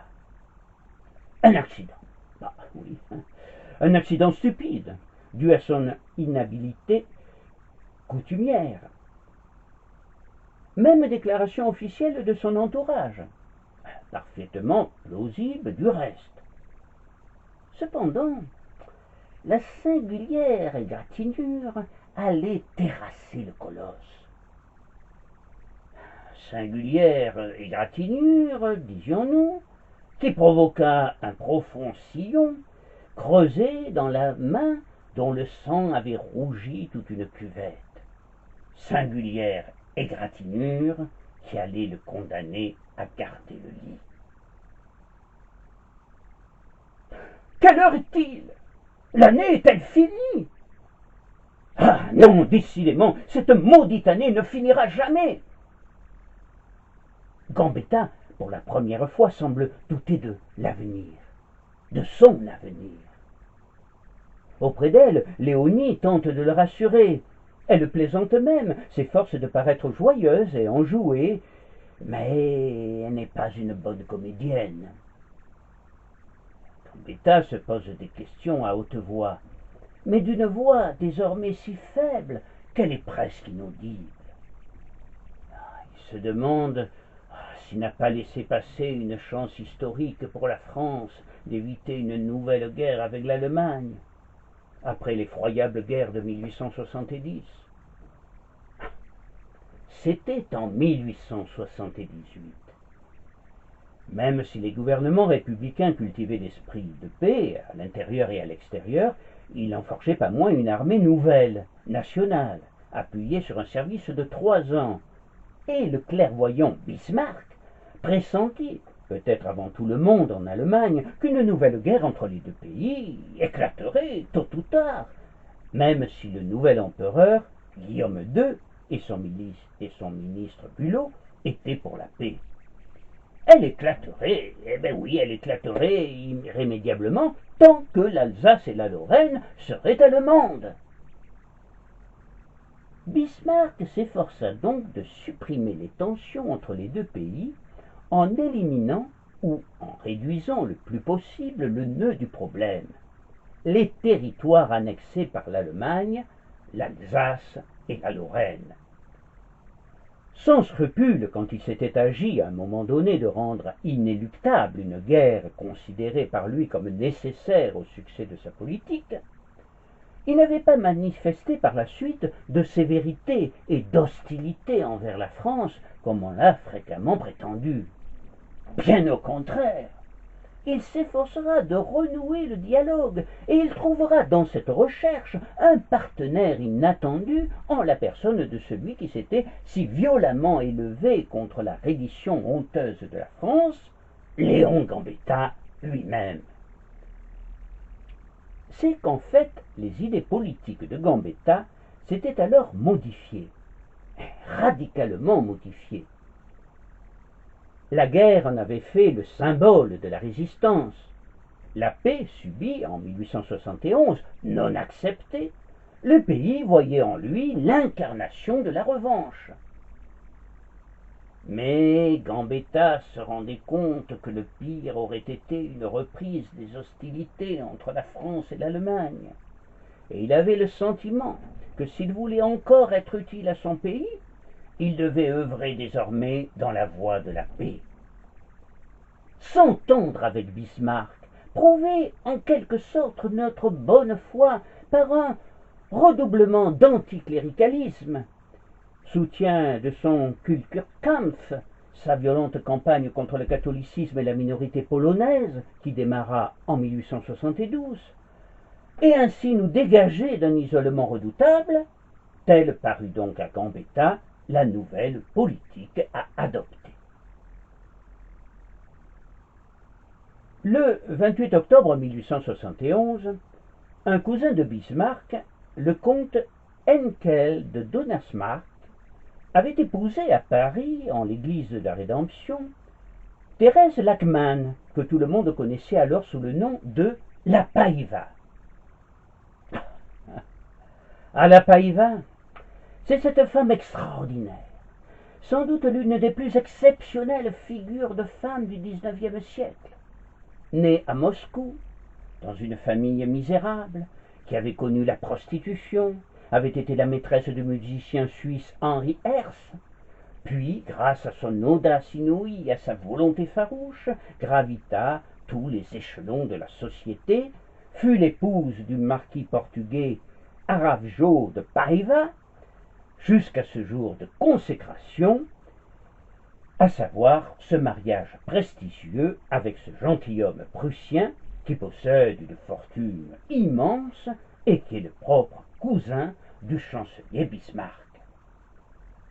Un accident. Bah oui, un accident stupide, dû à son inhabilité coutumière. Même déclaration officielle de son entourage, parfaitement plausible du reste. Cependant, la singulière égratignure allait terrasser le colosse. Singulière égratignure, disions-nous, qui provoqua un profond sillon creusé dans la main dont le sang avait rougi toute une cuvette. Singulière égratignure qui allait le condamner à garder le lit. Quelle heure est-il? L'année est-elle finie? Ah non, décidément, cette maudite année ne finira jamais. Gambetta, pour la première fois, semble douter de l'avenir, de son avenir. Auprès d'elle, Léonie tente de le rassurer. Elle plaisante même, s'efforce de paraître joyeuse et enjouée, mais elle n'est pas une bonne comédienne. Gambetta se pose des questions à haute voix, mais d'une voix désormais si faible qu'elle est presque inaudible. Il se demande s'il n'a pas laissé passer une chance historique pour la France d'éviter une nouvelle guerre avec l'Allemagne, après l'effroyable guerre de 1870. C'était en 1878. Même si les gouvernements républicains cultivaient l'esprit de paix à l'intérieur et à l'extérieur, il n'en forgeait pas moins une armée nouvelle, nationale, appuyée sur un service de 3 ans. Et le clairvoyant Bismarck pressentit, peut-être avant tout le monde en Allemagne, qu'une nouvelle guerre entre les deux pays éclaterait tôt ou tard, même si le nouvel empereur, Guillaume II, et son ministre Bülow étaient pour la paix. Elle éclaterait, eh bien oui, elle éclaterait irrémédiablement tant que l'Alsace et la Lorraine seraient allemandes. Bismarck s'efforça donc de supprimer les tensions entre les deux pays en éliminant ou en réduisant le plus possible le nœud du problème, les territoires annexés par l'Allemagne, l'Alsace et la Lorraine. Sans scrupule quand il s'était agi à un moment donné de rendre inéluctable une guerre considérée par lui comme nécessaire au succès de sa politique, il n'avait pas manifesté par la suite de sévérité et d'hostilité envers la France comme on l'a fréquemment prétendu. Bien au contraire, il s'efforcera de renouer le dialogue et il trouvera dans cette recherche un partenaire inattendu en la personne de celui qui s'était si violemment élevé contre la reddition honteuse de la France, Léon Gambetta lui-même. C'est qu'en fait, les idées politiques de Gambetta s'étaient alors modifiées, radicalement modifiées. La guerre en avait fait le symbole de la résistance. La paix subie en 1871, non acceptée, le pays voyait en lui l'incarnation de la revanche. Mais Gambetta se rendait compte que le pire aurait été une reprise des hostilités entre la France et l'Allemagne, et il avait le sentiment que s'il voulait encore être utile à son pays, il devait œuvrer désormais dans la voie de la paix. S'entendre avec Bismarck, prouver en quelque sorte notre bonne foi par un redoublement d'anticléricalisme, soutien de son Kulturkampf, sa violente campagne contre le catholicisme et la minorité polonaise qui démarra en 1872, et ainsi nous dégager d'un isolement redoutable, telle parut donc à Gambetta la nouvelle politique à adopter. Le 28 octobre 1871, un cousin de Bismarck, le comte Henkel de Donnersmarck, avait épousé à Paris, en l'église de la Rédemption, Thérèse Lachmann, que tout le monde connaissait alors sous le nom de la Païva. Ah, la Païva, c'est cette femme extraordinaire, sans doute l'une des plus exceptionnelles figures de femme du XIXe siècle. Née à Moscou, dans une famille misérable, qui avait connu la prostitution, avait été la maîtresse du musicien suisse Henri Herz, puis, grâce à son audace inouïe et à sa volonté farouche, gravita tous les échelons de la société, fut l'épouse du marquis portugais Araújo de Paiva, jusqu'à ce jour de consécration, à savoir ce mariage prestigieux avec ce gentilhomme prussien qui possède une fortune immense et qui est le propre cousin du chancelier Bismarck.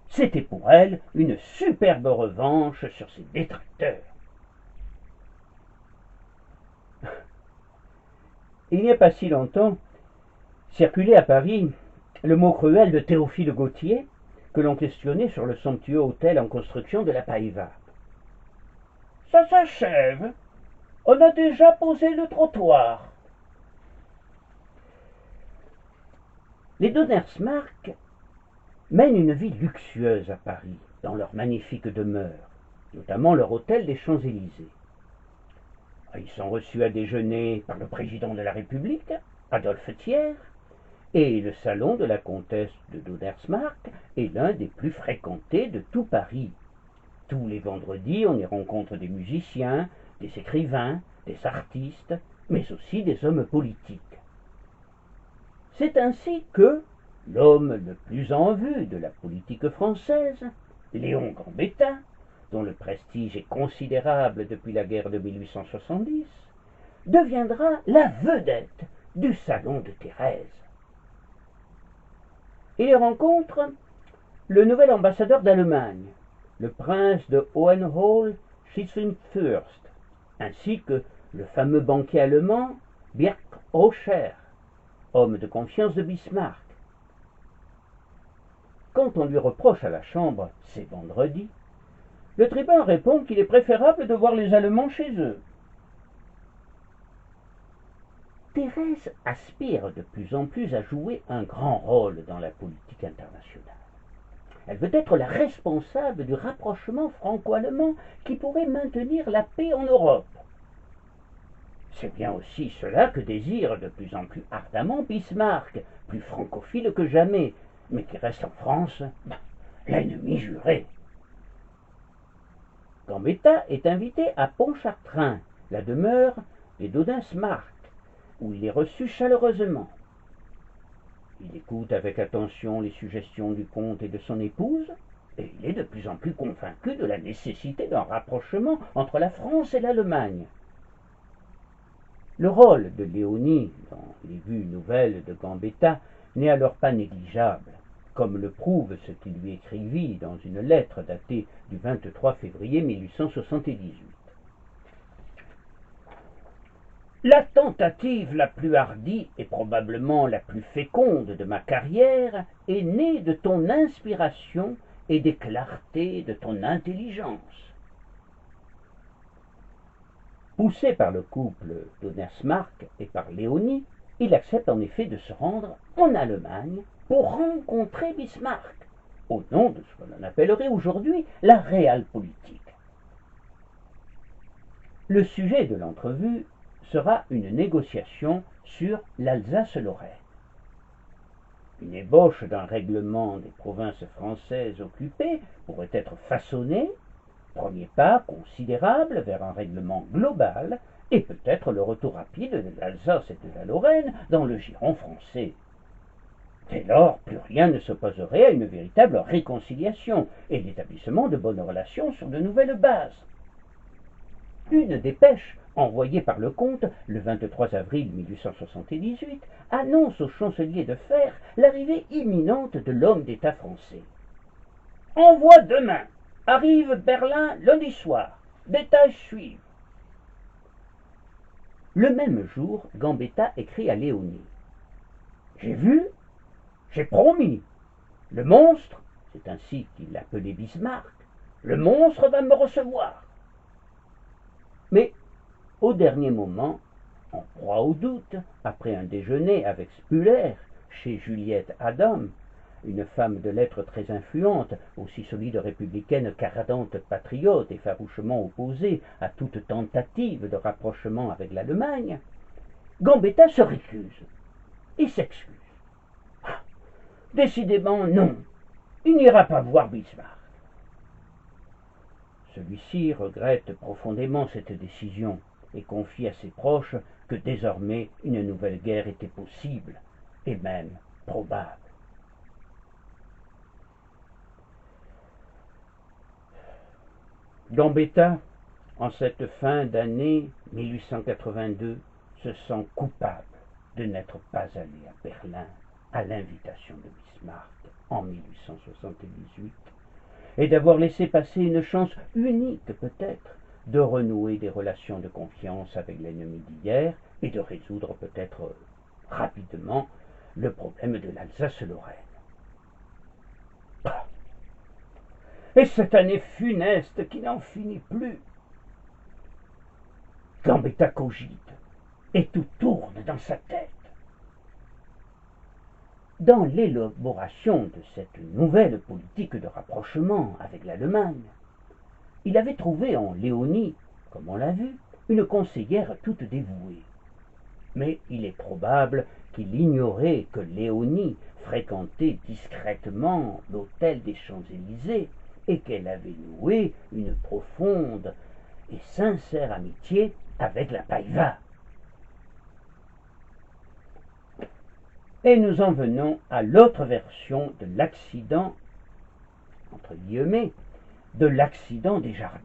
C'était pour elle une superbe revanche sur ses détracteurs. Il n'y a pas si longtemps, circulait à Paris le mot cruel de Théophile Gautier, que l'on questionnait sur le somptueux hôtel en construction de la Païva. Ça s'achève. On a déjà posé le trottoir. Les Donnersmarck mènent une vie luxueuse à Paris, dans leur magnifique demeure, notamment leur hôtel des Champs-Élysées. Ils sont reçus à déjeuner par le président de la République, Adolphe Thiers, et le salon de la comtesse de Donnersmarck est l'un des plus fréquentés de tout Paris. Tous les vendredis, on y rencontre des musiciens, des écrivains, des artistes, mais aussi des hommes politiques. C'est ainsi que l'homme le plus en vue de la politique française, Léon Gambetta, dont le prestige est considérable depuis la guerre de 1870, deviendra la vedette du salon de Thérèse. Il y rencontre le nouvel ambassadeur d'Allemagne, le prince de Hohenzollern-Schwerin-Fürst, ainsi que le fameux banquier allemand Birk Hocher, homme de confiance de Bismarck. Quand on lui reproche à la Chambre, c'est vendredi, le tribun répond qu'il est préférable de voir les Allemands chez eux. Thérèse aspire de plus en plus à jouer un grand rôle dans la politique internationale. Elle veut être la responsable du rapprochement franco-allemand qui pourrait maintenir la paix en Europe. C'est bien aussi cela que désire de plus en plus ardemment Bismarck, plus francophile que jamais, mais qui reste en France l'ennemi juré. Gambetta est invité à Pontchartrain, la demeure des Donnersmarck, où il est reçu chaleureusement. Il écoute avec attention les suggestions du comte et de son épouse, et il est de plus en plus convaincu de la nécessité d'un rapprochement entre la France et l'Allemagne. Le rôle de Léonie dans les vues nouvelles de Gambetta n'est alors pas négligeable, comme le prouve ce qu'il lui écrivit dans une lettre datée du 23 février 1878. La tentative la plus hardie et probablement la plus féconde de ma carrière est née de ton inspiration et des clartés de ton intelligence. Poussé par le couple Donnersmarck et par Léonie, il accepte en effet de se rendre en Allemagne pour rencontrer Bismarck, au nom de ce que l'on appellerait aujourd'hui la realpolitik. Le sujet de l'entrevue sera une négociation sur l'Alsace-Lorraine. Une ébauche d'un règlement des provinces françaises occupées pourrait être façonnée, premier pas considérable vers un règlement global, et peut-être le retour rapide de l'Alsace et de la Lorraine dans le giron français. Dès lors, plus rien ne s'opposerait à une véritable réconciliation et l'établissement de bonnes relations sur de nouvelles bases. Une dépêche envoyée par le comte le 23 avril 1878 annonce au chancelier de fer l'arrivée imminente de l'homme d'État français. « Envoi demain. Arrive Berlin lundi soir. Détails suivent. » Le même jour, Gambetta écrit à Léonie. J'ai vu, j'ai promis. Le monstre, c'est ainsi qu'il l'appelait Bismarck, le monstre va me recevoir. Mais, au dernier moment, en proie au doute, après un déjeuner avec Spuller, chez Juliette Adam, une femme de lettres très influente, aussi solide républicaine qu'ardente patriote et farouchement opposée à toute tentative de rapprochement avec l'Allemagne, Gambetta se récuse et s'excuse. Ah, décidément non, il n'ira pas voir Bismarck. Celui-ci regrette profondément cette décision et confie à ses proches que désormais une nouvelle guerre était possible et même probable. Gambetta, en cette fin d'année 1882, se sent coupable de n'être pas allé à Berlin à l'invitation de Bismarck en 1878 et d'avoir laissé passer une chance unique peut-être de renouer des relations de confiance avec l'ennemi d'hier et de résoudre peut-être rapidement le problème de l'Alsace-Lorraine. Et cette année funeste qui n'en finit plus. Gambetta cogite et tout tourne dans sa tête. Dans l'élaboration de cette nouvelle politique de rapprochement avec l'Allemagne, il avait trouvé en Léonie, comme on l'a vu, une conseillère toute dévouée. Mais il est probable qu'il ignorait que Léonie fréquentait discrètement l'hôtel des Champs-Élysées et qu'elle avait noué une profonde et sincère amitié avec la Paiva. Et nous en venons à l'autre version de l'accident, entre guillemets, de l'accident des Jardins.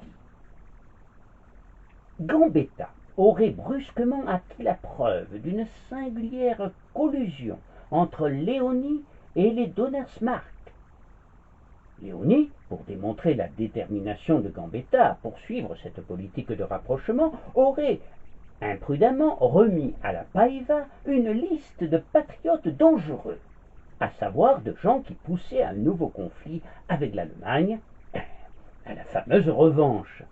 Gambetta aurait brusquement acquis la preuve d'une singulière collusion entre Léonie et les Donnersmarck. Léonie, pour démontrer la détermination de Gambetta à poursuivre cette politique de rapprochement, aurait imprudemment remis à la Paiva une liste de patriotes dangereux, à savoir de gens qui poussaient un nouveau conflit avec l'Allemagne, à la fameuse revanche.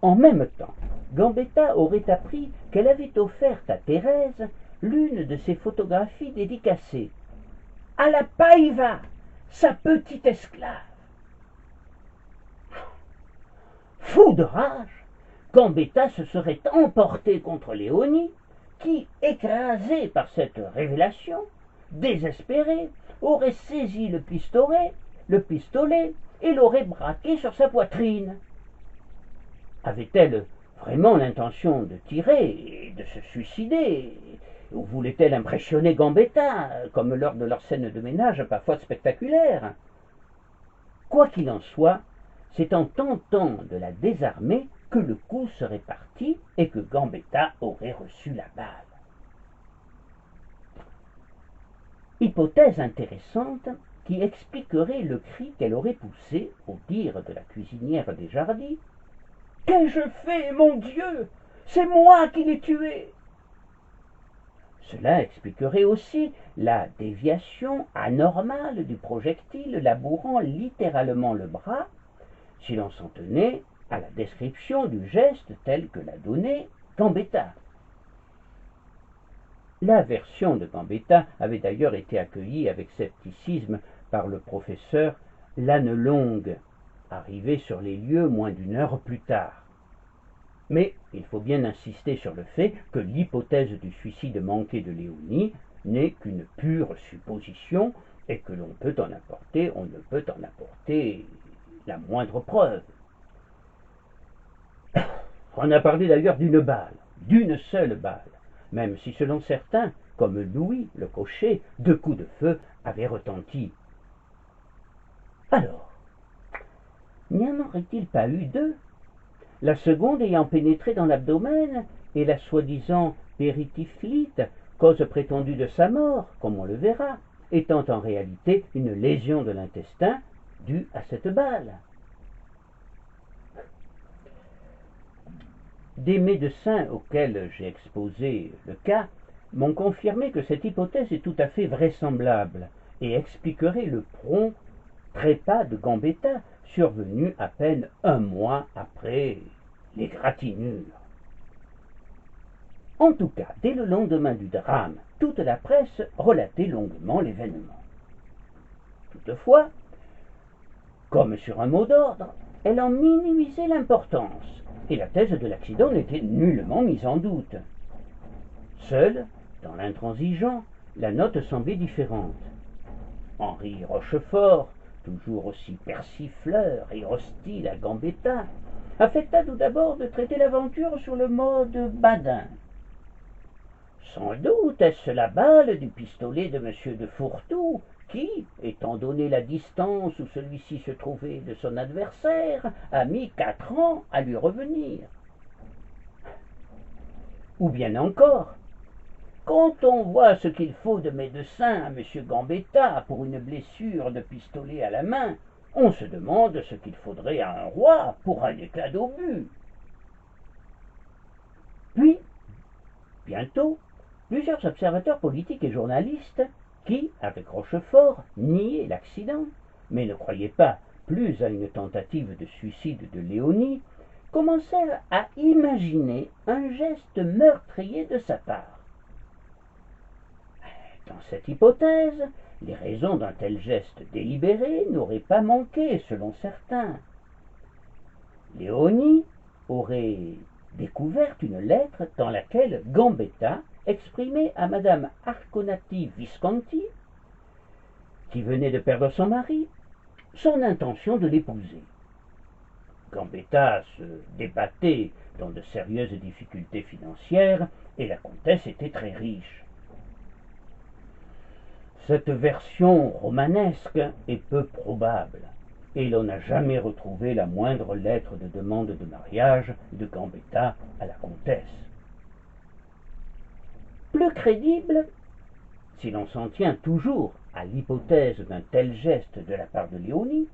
En même temps, Gambetta aurait appris qu'elle avait offert à Thérèse l'une de ses photographies dédicacées. À la Paiva, sa petite esclave. Fou de rage, Gambetta se serait emporté contre Léonie, qui, écrasée par cette révélation, désespérée, aurait saisi le pistolet et l'aurait braqué sur sa poitrine. Avait-elle vraiment l'intention de tirer et de se suicider, ou voulait-elle impressionner Gambetta, comme lors de leur scène de ménage parfois spectaculaire? Quoi qu'il en soit, c'est en tentant de la désarmer que le coup serait parti et que Gambetta aurait reçu la balle. Hypothèse intéressante qui expliquerait le cri qu'elle aurait poussé, au dire de la cuisinière des Jardins. « Qu'ai-je fait, mon Dieu? C'est moi qui l'ai tué !» Cela expliquerait aussi la déviation anormale du projectile labourant littéralement le bras, si l'on s'en tenait à la description du geste tel que l'a donné Gambetta. La version de Gambetta avait d'ailleurs été accueillie avec scepticisme par le professeur Lannelongue, arrivé sur les lieux moins d'une heure plus tard. Mais il faut bien insister sur le fait que l'hypothèse du suicide manqué de Léonie n'est qu'une pure supposition et que on ne peut en apporter la moindre preuve. On a parlé d'ailleurs d'une seule balle, même si selon certains, comme Louis le cocher, 2 coups de feu avaient retenti. Alors, n'y en aurait-il pas eu 2? La seconde ayant pénétré dans l'abdomen et la soi-disant pérityphlite, cause prétendue de sa mort, comme on le verra, étant en réalité une lésion de l'intestin due à cette balle. Des médecins auxquels j'ai exposé le cas m'ont confirmé que cette hypothèse est tout à fait vraisemblable et expliquerait le prompt trépas de Gambetta survenu à peine un mois après l'égratignure. En tout cas, dès le lendemain du drame, toute la presse relatait longuement l'événement. Toutefois, comme sur un mot d'ordre, elle en minimisait l'importance, et la thèse de l'accident n'était nullement mise en doute. Seule, dans l'intransigeant, la note semblait différente. Henri Rochefort, toujours aussi persifleur et hostile à Gambetta, affecta tout d'abord de traiter l'aventure sur le mode badin. Sans doute est-ce la balle du pistolet de M. de Fourtou qui, étant donné la distance où celui-ci se trouvait de son adversaire, a mis 4 ans à lui revenir. Ou bien encore, quand on voit ce qu'il faut de médecin à M. Gambetta pour une blessure de pistolet à la main, on se demande ce qu'il faudrait à un roi pour un éclat d'obus. Puis, bientôt, plusieurs observateurs politiques et journalistes qui, avec Rochefort, niaient l'accident, mais ne croyaient pas plus à une tentative de suicide de Léonie, commencèrent à imaginer un geste meurtrier de sa part. Dans cette hypothèse, les raisons d'un tel geste délibéré n'auraient pas manqué, selon certains. Léonie aurait découvert une lettre dans laquelle Gambetta exprimait à Madame Arconati Visconti, qui venait de perdre son mari, son intention de l'épouser. Gambetta se débattait dans de sérieuses difficultés financières et la comtesse était très riche. Cette version romanesque est peu probable, et l'on n'a jamais retrouvé la moindre lettre de demande de mariage de Gambetta à la comtesse. Plus crédible, si l'on s'en tient toujours à l'hypothèse d'un tel geste de la part de Léonie,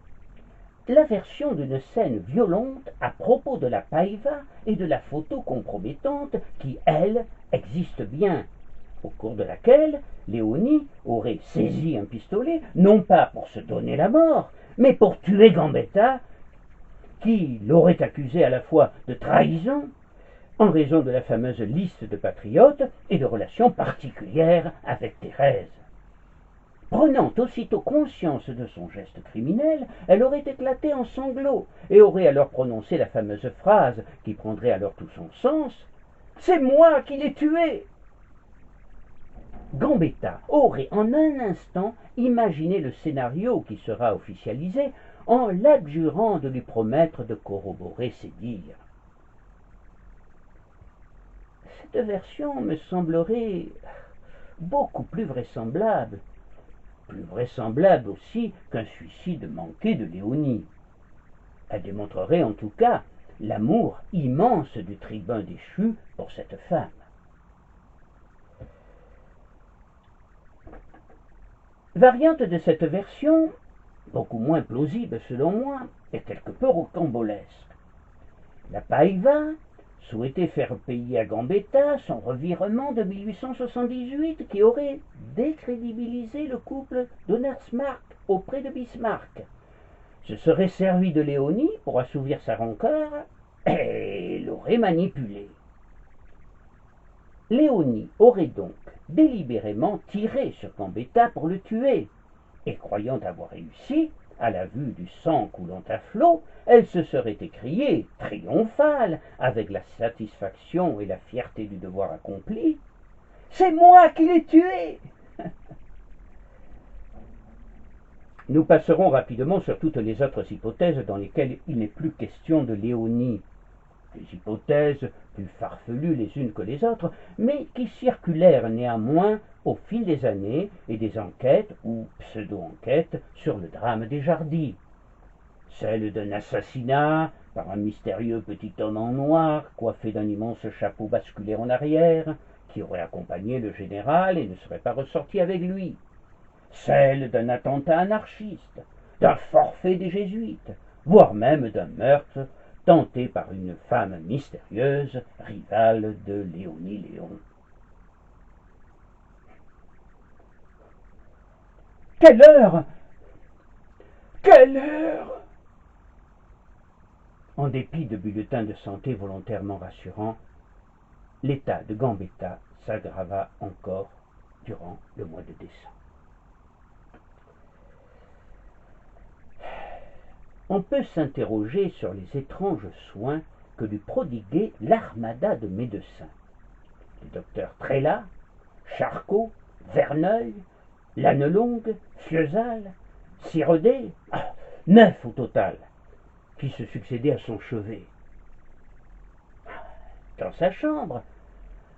la version d'une scène violente à propos de la païva et de la photo compromettante qui, elle, existe bien, au cours de laquelle Léonie aurait saisi un pistolet, non pas pour se donner la mort, mais pour tuer Gambetta, qui l'aurait accusé à la fois de trahison, en raison de la fameuse liste de patriotes et de relations particulières avec Thérèse. Prenant aussitôt conscience de son geste criminel, elle aurait éclaté en sanglots et aurait alors prononcé la fameuse phrase qui prendrait alors tout son sens « C'est moi qui l'ai tué !» Gambetta aurait en un instant imaginé le scénario qui sera officialisé en l'adjurant de lui promettre de corroborer ses dires. Cette version me semblerait beaucoup plus vraisemblable aussi qu'un suicide manqué de Léonie. Elle démontrerait en tout cas l'amour immense du tribun déchu pour cette femme. Variante de cette version, beaucoup moins plausible selon moi, est quelque peu rocambolesque. La païva souhaitait faire payer à Gambetta son revirement de 1878 qui aurait décrédibilisé le couple Donnersmarck auprès de Bismarck. Se serait servi de Léonie pour assouvir sa rancœur et l'aurait manipulé. Léonie aurait donc délibérément tiré sur Gambetta pour le tuer, et croyant avoir réussi, à la vue du sang coulant à flots, elle se serait écriée, triomphale, avec la satisfaction et la fierté du devoir accompli. « C'est moi qui l'ai tué !» Nous passerons rapidement sur toutes les autres hypothèses dans lesquelles il n'est plus question de Léonie. Des hypothèses plus farfelues les unes que les autres, mais qui circulèrent néanmoins au fil des années et des enquêtes ou pseudo-enquêtes sur le drame des Jardy. Celle d'un assassinat par un mystérieux petit homme en noir, coiffé d'un immense chapeau basculé en arrière, qui aurait accompagné le général et ne serait pas ressorti avec lui. Celle d'un attentat anarchiste, d'un forfait des jésuites, voire même d'un meurtre tenté par une femme mystérieuse, rivale de Léonie Léon. Quelle heure? Quelle heure? En dépit de bulletins de santé volontairement rassurants, l'état de Gambetta s'aggrava encore durant le mois de décembre. On peut s'interroger sur les étranges soins que lui prodiguait l'armada de médecins. Les docteurs Trélat, Charcot, Verneuil, Lannelongue, Fiesal, Sirodet, 9 au total, qui se succédaient à son chevet. Dans sa chambre,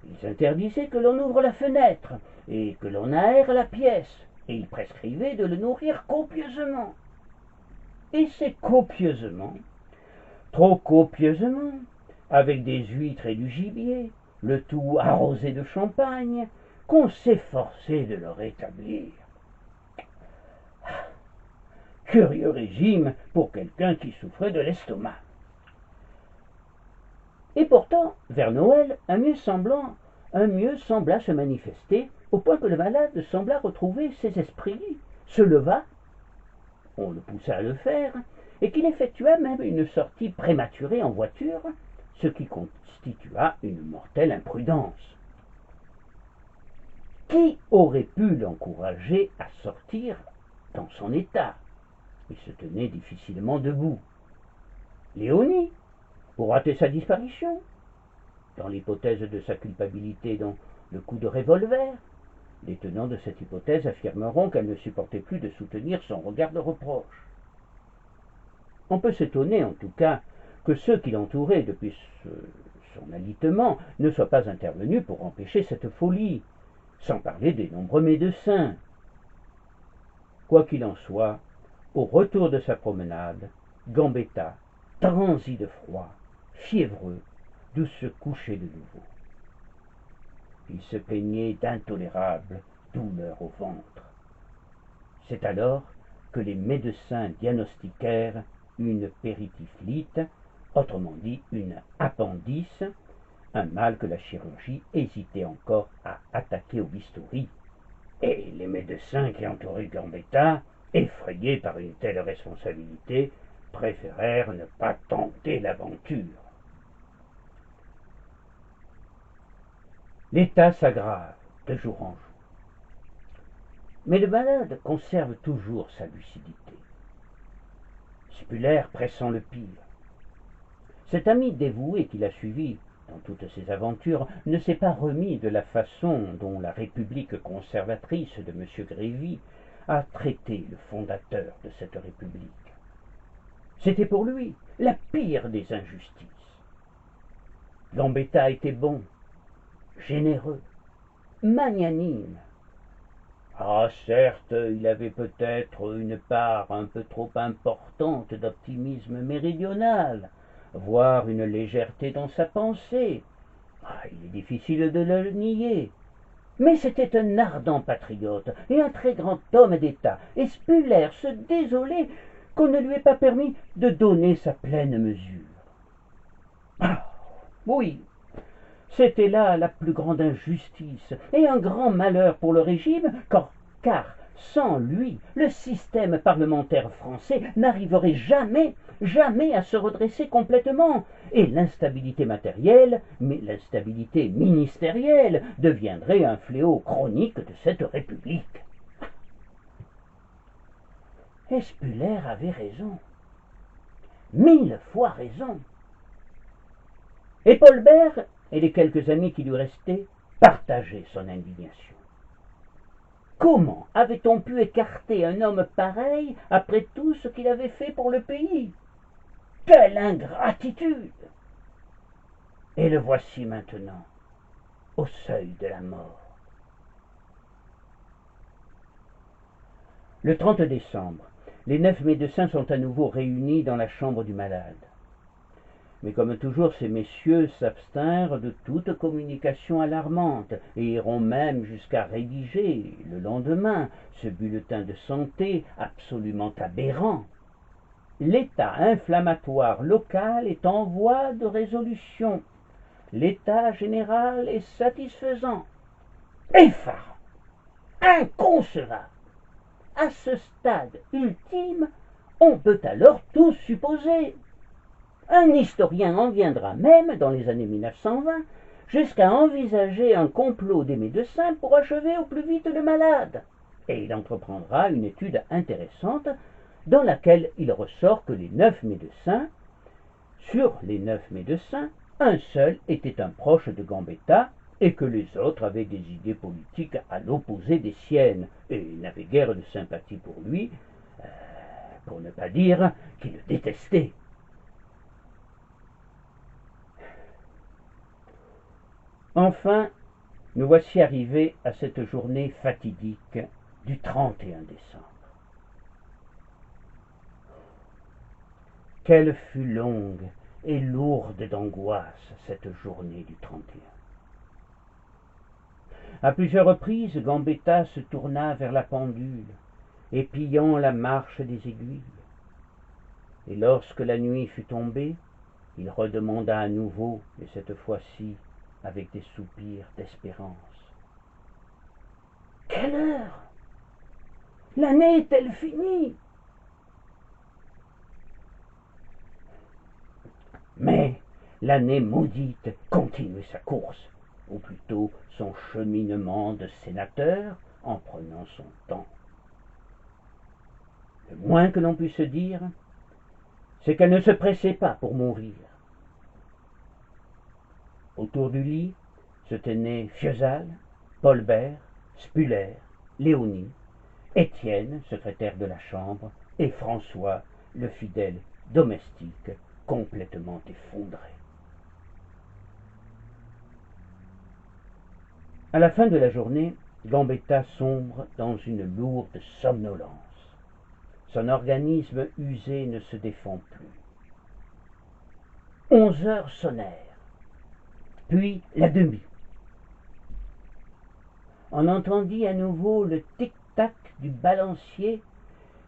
ils interdisaient que l'on ouvre la fenêtre et que l'on aère la pièce, et ils prescrivaient de le nourrir copieusement. Et c'est copieusement, trop copieusement, avec des huîtres et du gibier, le tout arrosé de champagne, qu'on s'efforçait de le rétablir. Curieux régime pour quelqu'un qui souffrait de l'estomac. Et pourtant, vers Noël, un mieux sembla se manifester, au point que le malade sembla retrouver ses esprits, se leva, on le poussa à le faire, et qu'il effectua même une sortie prématurée en voiture, ce qui constitua une mortelle imprudence. Qui aurait pu l'encourager à sortir dans son état? Il se tenait difficilement debout. Léonie, pour hâter sa disparition, dans l'hypothèse de sa culpabilité dans le coup de revolver. Les tenants de cette hypothèse affirmeront qu'elle ne supportait plus de soutenir son regard de reproche. On peut s'étonner, en tout cas, que ceux qui l'entouraient depuis son alitement ne soient pas intervenus pour empêcher cette folie, sans parler des nombreux médecins. Quoi qu'il en soit, au retour de sa promenade, Gambetta, transi de froid, fiévreux, d'où se coucher de nouveau. Il se plaignait d'intolérables douleurs au ventre. C'est alors que les médecins diagnostiquèrent une pérityphlite, autrement dit une appendice, un mal que la chirurgie hésitait encore à attaquer au bistouri. Et les médecins qui entouraient Gambetta, effrayés par une telle responsabilité, préférèrent ne pas tenter l'aventure. L'état s'aggrave de jour en jour. Mais le malade conserve toujours sa lucidité. Spuller pressent le pire. Cet ami dévoué qui l'a suivi dans toutes ses aventures ne s'est pas remis de la façon dont la République conservatrice de M. Grévy a traité le fondateur de cette République. C'était pour lui la pire des injustices. Gambetta était bon, généreux, magnanime. Ah, certes, il avait peut-être une part un peu trop importante d'optimisme méridional, voire une légèreté dans sa pensée. Ah, il est difficile de le nier. Mais c'était un ardent patriote et un très grand homme d'État, et Spuller se désolait qu'on ne lui ait pas permis de donner sa pleine mesure. Ah, oui, c'était là la plus grande injustice et un grand malheur pour le régime, car sans lui, le système parlementaire français n'arriverait jamais à se redresser complètement, et l'instabilité matérielle, mais l'instabilité ministérielle, deviendrait un fléau chronique de cette République. Et Spuller avait raison, 1000 fois raison. Et Paul Bert et les quelques amis qui lui restaient partageaient son indignation. Comment avait-on pu écarter un homme pareil après tout ce qu'il avait fait pour le pays? Quelle ingratitude! Et le voici maintenant, au seuil de la mort. Le 30 décembre, les 9 médecins sont à nouveau réunis dans la chambre du malade. Mais comme toujours, ces messieurs s'abstinrent de toute communication alarmante et iront même jusqu'à rédiger, le lendemain, ce bulletin de santé absolument aberrant. l'état inflammatoire local est en voie de résolution. L'état général est satisfaisant. Effarant, inconcevable. À ce stade ultime, on peut alors tout supposer. Un historien en viendra même, dans les années 1920, jusqu'à envisager un complot des médecins pour achever au plus vite le malade. Et il entreprendra une étude intéressante dans laquelle il ressort que sur les 9 médecins, un seul était un proche de Gambetta et que les autres avaient des idées politiques à l'opposé des siennes et n'avaient guère de sympathie pour lui, pour ne pas dire qu'ils le détestaient. Enfin, nous voici arrivés à cette journée fatidique du 31 décembre. Qu'elle fut longue et lourde d'angoisse, cette journée du 31. À plusieurs reprises, Gambetta se tourna vers la pendule, épiant la marche des aiguilles. Et lorsque la nuit fut tombée, il redemanda à nouveau, et cette fois-ci avec des soupirs d'espérance. Quelle heure? L'année est-elle finie? Mais l'année maudite continuait sa course, ou plutôt son cheminement de sénateur, en prenant son temps. Le moins que l'on puisse dire, c'est qu'elle ne se pressait pas pour mourir. Autour du lit se tenaient Fiesal, Paulbert, Spuller, Léonie, Étienne, secrétaire de la Chambre, et François, le fidèle domestique, complètement effondré. À la fin de la journée, Gambetta sombre dans une lourde somnolence. Son organisme usé ne se défend plus. 11 heures sonnèrent, puis la demie. On entendit à nouveau le tic-tac du balancier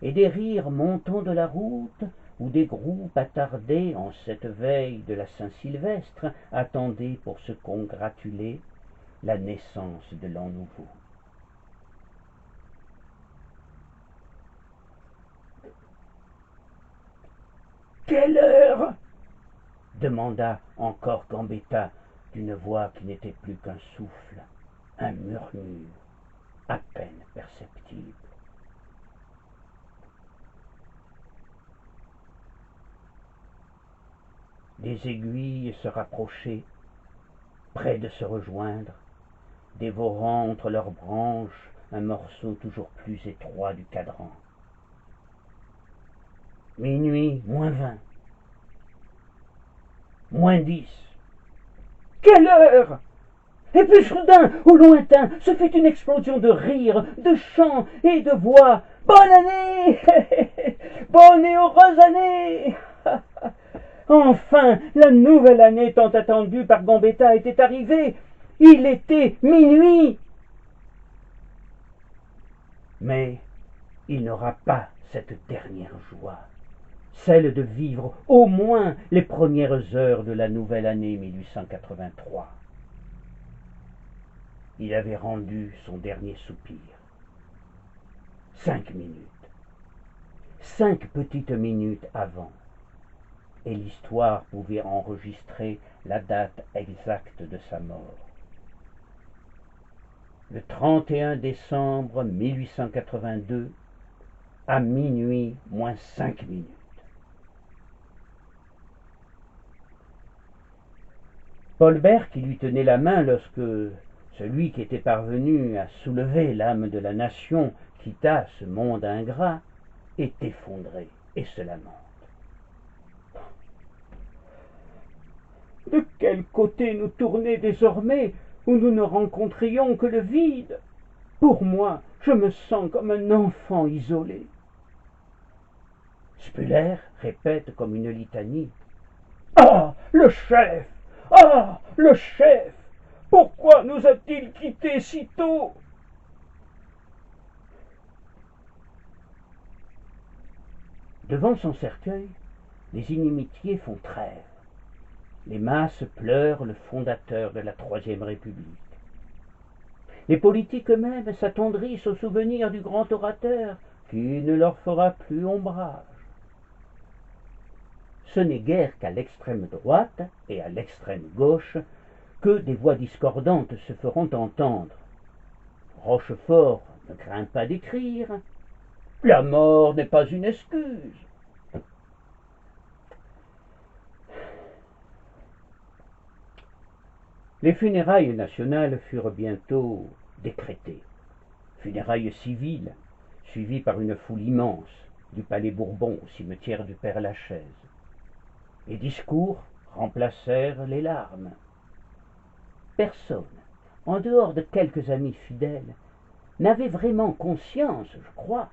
et des rires montant de la route où des groupes attardés en cette veille de la Saint-Sylvestre attendaient pour se congratuler la naissance de l'an nouveau. Quelle heure? Demanda encore Gambetta d'une voix qui n'était plus qu'un souffle, un murmure à peine perceptible. Les aiguilles se rapprochaient, près de se rejoindre, dévorant entre leurs branches un morceau toujours plus étroit du cadran. Minuit, -20, -10. Quelle heure? Et puis soudain, au lointain, se fait une explosion de rires, de chants et de voix. Bonne année! Bonne et heureuse année! Enfin, la nouvelle année tant attendue par Gambetta était arrivée. Il était minuit. Mais il n'aura pas cette dernière joie, celle de vivre au moins les premières heures de la nouvelle année 1883. Il avait rendu son dernier soupir. 5 minutes. 5 petites minutes avant. Et l'histoire pouvait enregistrer la date exacte de sa mort. Le 31 décembre 1882, à minuit -5 minutes. Paulbert, qui lui tenait la main lorsque celui qui était parvenu à soulever l'âme de la nation quitta ce monde ingrat, est effondré et se lamente. De quel côté nous tourner désormais où nous ne rencontrions que le vide? Pour moi, je me sens comme un enfant isolé. Spuller répète comme une litanie. Ah, le chef! Ah, le chef! Pourquoi nous a-t-il quittés si tôt? Devant son cercueil, les inimitiés font trêve. Les masses pleurent le fondateur de la Troisième République. Les politiques eux-mêmes s'attendrissent au souvenir du grand orateur qui ne leur fera plus ombrage. Ce n'est guère qu'à l'extrême droite et à l'extrême gauche que des voix discordantes se feront entendre. Rochefort ne craint pas d'écrire « La mort n'est pas une excuse ». Les funérailles nationales furent bientôt décrétées. Funérailles civiles, suivies par une foule immense, du Palais Bourbon au cimetière du Père-Lachaise. Les discours remplacèrent les larmes. Personne, en dehors de quelques amis fidèles, n'avait vraiment conscience, je crois,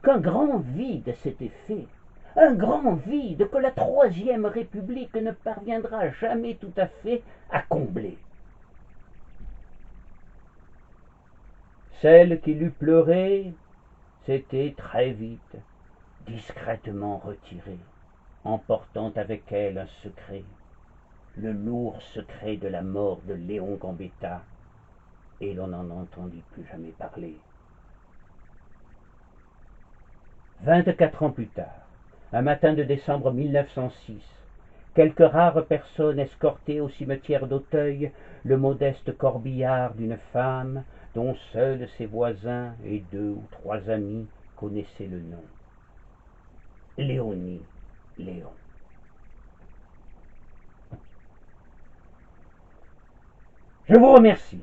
qu'un grand vide s'était fait, un grand vide que la Troisième République ne parviendra jamais tout à fait à combler. Celle qui l'eût pleuré s'était très vite, discrètement retirée, emportant avec elle un secret, le lourd secret de la mort de Léon Gambetta, et l'on n'en entendit plus jamais parler. 24 ans plus tard, un matin de décembre 1906, quelques rares personnes escortaient au cimetière d'Auteuil le modeste corbillard d'une femme dont seuls ses voisins et 2 ou 3 amis connaissaient le nom. Léonie Léon. Je vous remercie.